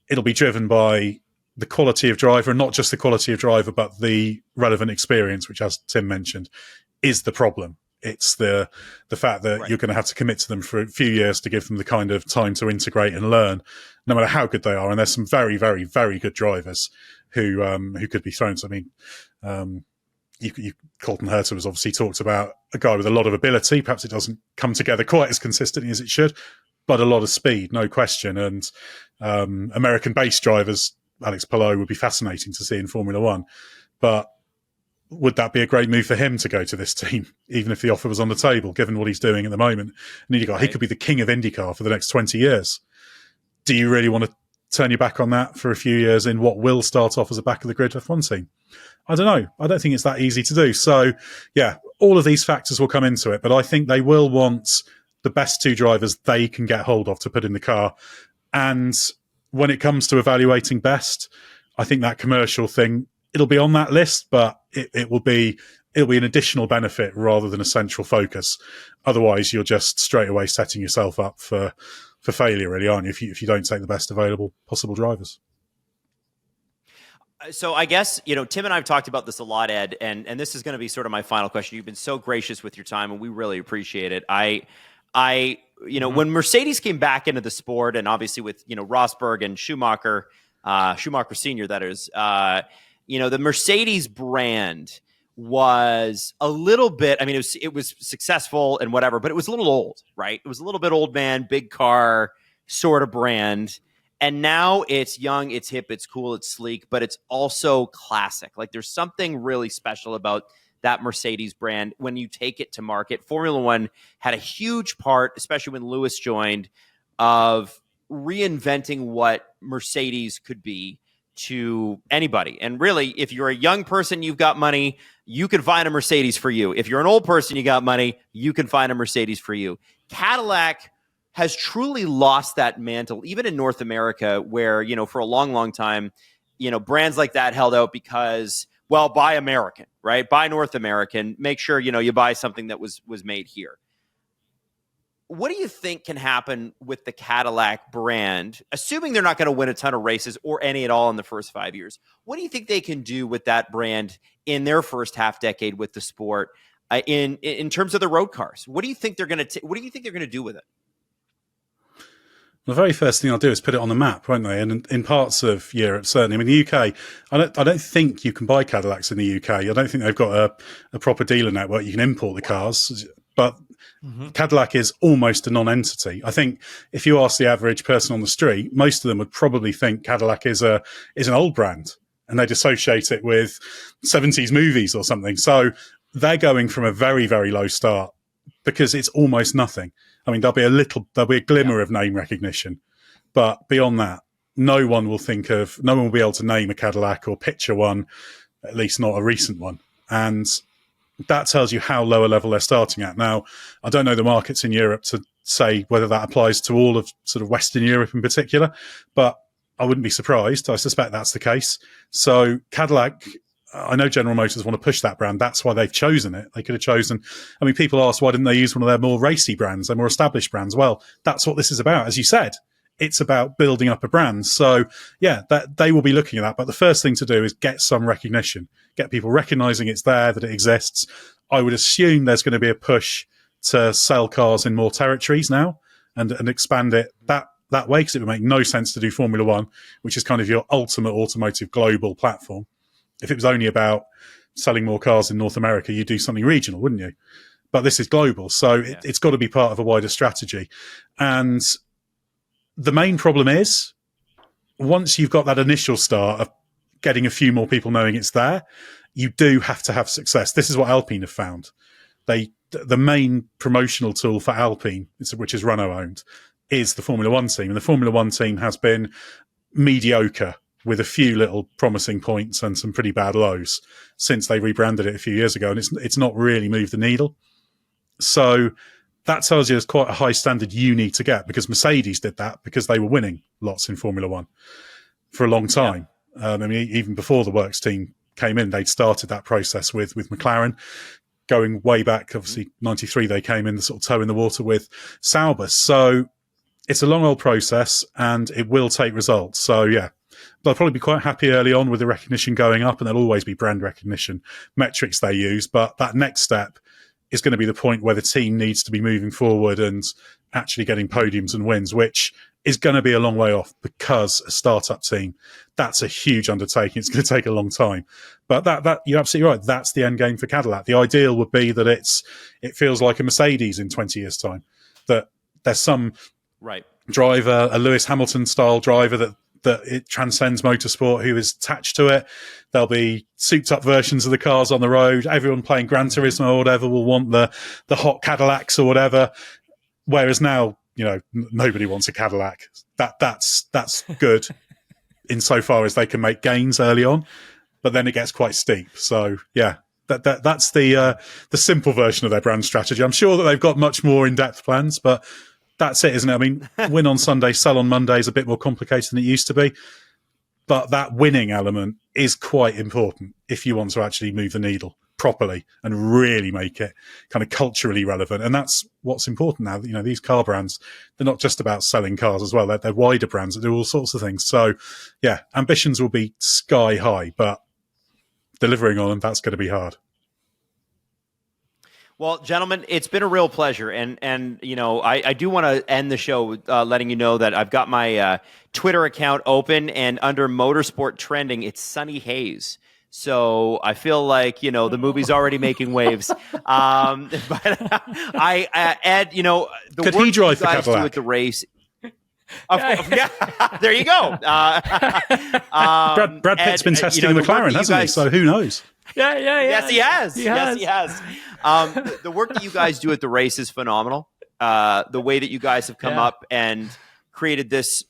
it'll be driven by the quality of driver, and not just the quality of driver, but the relevant experience, which, as Tim mentioned, is the problem. It's the fact that you're going to have to commit to them for a few years to give them the kind of time to integrate and learn, no matter how good they are. And there's some very, very, very good drivers who could be thrown. So, I mean, Colton Herta was obviously talked about a guy with a lot of ability. Perhaps it doesn't come together quite as consistently as it should, but a lot of speed, no question. And American-based drivers, Alex Palou would be fascinating to see in Formula One. But would that be a great move for him to go to this team, even if the offer was on the table, given what he's doing at the moment? And he could be the king of IndyCar for the next 20 years. Do you really want to turn your back on that for a few years in what will start off as a back-of-the-grid F1 team? I don't know. I don't think it's that easy to do. So, all of these factors will come into it, but I think they will want the best 2 drivers they can get hold of to put in the car. And when it comes to evaluating best, I think that commercial thing, it'll be on that list, but it'll be an additional benefit rather than a central focus. Otherwise, you're just straight away setting yourself up for failure, really, aren't you? If you don't take the best available possible drivers. So I guess, Tim and I have talked about this a lot, Ed, and this is going to be sort of my final question. You've been so gracious with your time, and we really appreciate it. When Mercedes came back into the sport, and obviously with, Rosberg and Schumacher Sr., that is, the Mercedes brand was a little bit, it was successful and whatever, but it was a little old, right? It was a little bit old man, big car sort of brand. And now it's young, it's hip, it's cool, it's sleek, but it's also classic. Like, there's something really special about that Mercedes brand when you take it to market. Formula One had a huge part, especially when Lewis joined, of reinventing what Mercedes could be to anybody. And really, if you're a young person, you've got money, you can find a Mercedes for you. If you're an old person, you got money, you can find a Mercedes for you. Cadillac has truly lost that mantle, even in North America, where, for a long, long time, brands like that held out because, well, buy American, right? Buy North American. Make sure, you buy something that was made here. What do you think can happen with the Cadillac brand, assuming they're not going to win a ton of races or any at all in the first 5 years? What do you think they can do with that brand in their first half decade with the sport, in terms of the road cars? What do you think they're going to do with it? The very first thing I'll do is put it on the map, won't they? And in parts of Europe, certainly. The UK, I don't think you can buy Cadillacs in the UK. I don't think they've got a proper dealer network. You can import the cars, but Cadillac is almost a non-entity. I think if you ask the average person on the street, most of them would probably think Cadillac is an old brand, and they'd associate it with 70s movies or something. So they're going from a very, very low start because it's almost nothing. There'll be a glimmer of name recognition, but beyond that, no one will be able to name a Cadillac or picture one, at least not a recent one. And that tells you how low a level they're starting at. Now, I don't know the markets in Europe to say whether that applies to all of sort of Western Europe in particular, but I wouldn't be surprised. I suspect that's the case. So Cadillac, I know General Motors want to push that brand. That's why they've chosen it. They could have chosen, people ask, why didn't they use one of their more racy brands, their more established brands? Well, that's what this is about. As you said, It's about building up a brand. So yeah, that they will be looking at that. But the first thing to do is get some recognition, get people recognizing it's there, that it exists. I would assume there's going to be a push to sell cars in more territories now and expand it that way, because it would make no sense to do Formula One, which is kind of your ultimate automotive global platform. If it was only about selling more cars in North America, you'd do something regional, wouldn't you? But this is global, so it's got to be part of a wider strategy. And the main problem is, once you've got that initial start of getting a few more people knowing it's there, you do have to have success. This is what Alpine have found. The main promotional tool for Alpine, which is Renault owned, is the Formula One team. And the Formula One team has been mediocre with a few little promising points and some pretty bad lows since they rebranded it a few years ago. And it's not really moved the needle. So that tells you there's quite a high standard you need to get, because Mercedes did that because they were winning lots in Formula One for a long time. I mean, even before the Works team came in, they'd started that process with McLaren, going way back. Obviously, 93, they came in the sort of toe in the water with Sauber. So it's a long old process and it will take results. So yeah, they'll probably be quite happy early on with the recognition going up, and there'll always be brand recognition metrics they use. But that next step is going to be the point where the team needs to be moving forward and actually getting podiums and wins, which is going to be a long way off, because a startup team, that's a huge undertaking. It's going to take a long time. But that you're absolutely right. That's the end game for Cadillac. The ideal would be that it feels like a Mercedes in 20 years' time, that there's some driver, a Lewis Hamilton style driver that it transcends motorsport, who is attached to it. There'll be souped up versions of the cars on the road. Everyone playing Gran Turismo or whatever will want the hot Cadillacs or whatever. Whereas now, nobody wants a Cadillac. That's good insofar as they can make gains early on, but then it gets quite steep. So yeah, that's the simple version of their brand strategy. I'm sure that they've got much more in-depth plans, but that's it, isn't it? I mean, win on Sunday, sell on Monday is a bit more complicated than it used to be. But that winning element is quite important if you want to actually move the needle properly and really make it kind of culturally relevant. And that's what's important now. These car brands, they're not just about selling cars as well. They're wider brands that do all sorts of things. So yeah, ambitions will be sky high, but delivering on them, that's going to be hard. Well, gentlemen, it's been a real pleasure, and I do want to end the show letting you know that I've got my Twitter account open, and under Motorsport Trending, it's Sunny Hayes. So I feel like the movie's already making waves. But Ed, the could work he drive you guys the Cadillac do at the race. Yeah, there you go. Brad Pitt's been testing the McLaren, hasn't he? So who knows? Yeah. Yes, he has. Yes, he has. The work that you guys do at the race is phenomenal. The way that you guys have come up and created this,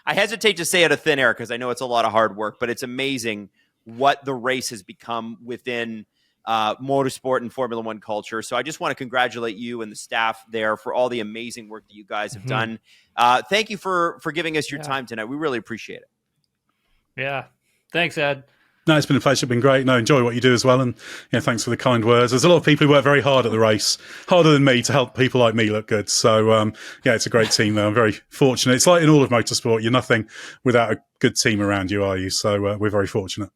I hesitate to say out of thin air because I know it's a lot of hard work, but it's amazing what the race has become within motorsport and Formula One culture. So I just want to congratulate you and the staff there for all the amazing work that you guys have done. Thank you for giving us your time tonight. We really appreciate it. Yeah. Thanks, Ed. No, it's been a pleasure. It's been great. No, enjoy what you do as well. And thanks for the kind words. There's a lot of people who work very hard at the race, harder than me, to help people like me look good. So, it's a great team there. I'm very fortunate. It's like in all of motorsport, you're nothing without a good team around you, are you? So we're very fortunate.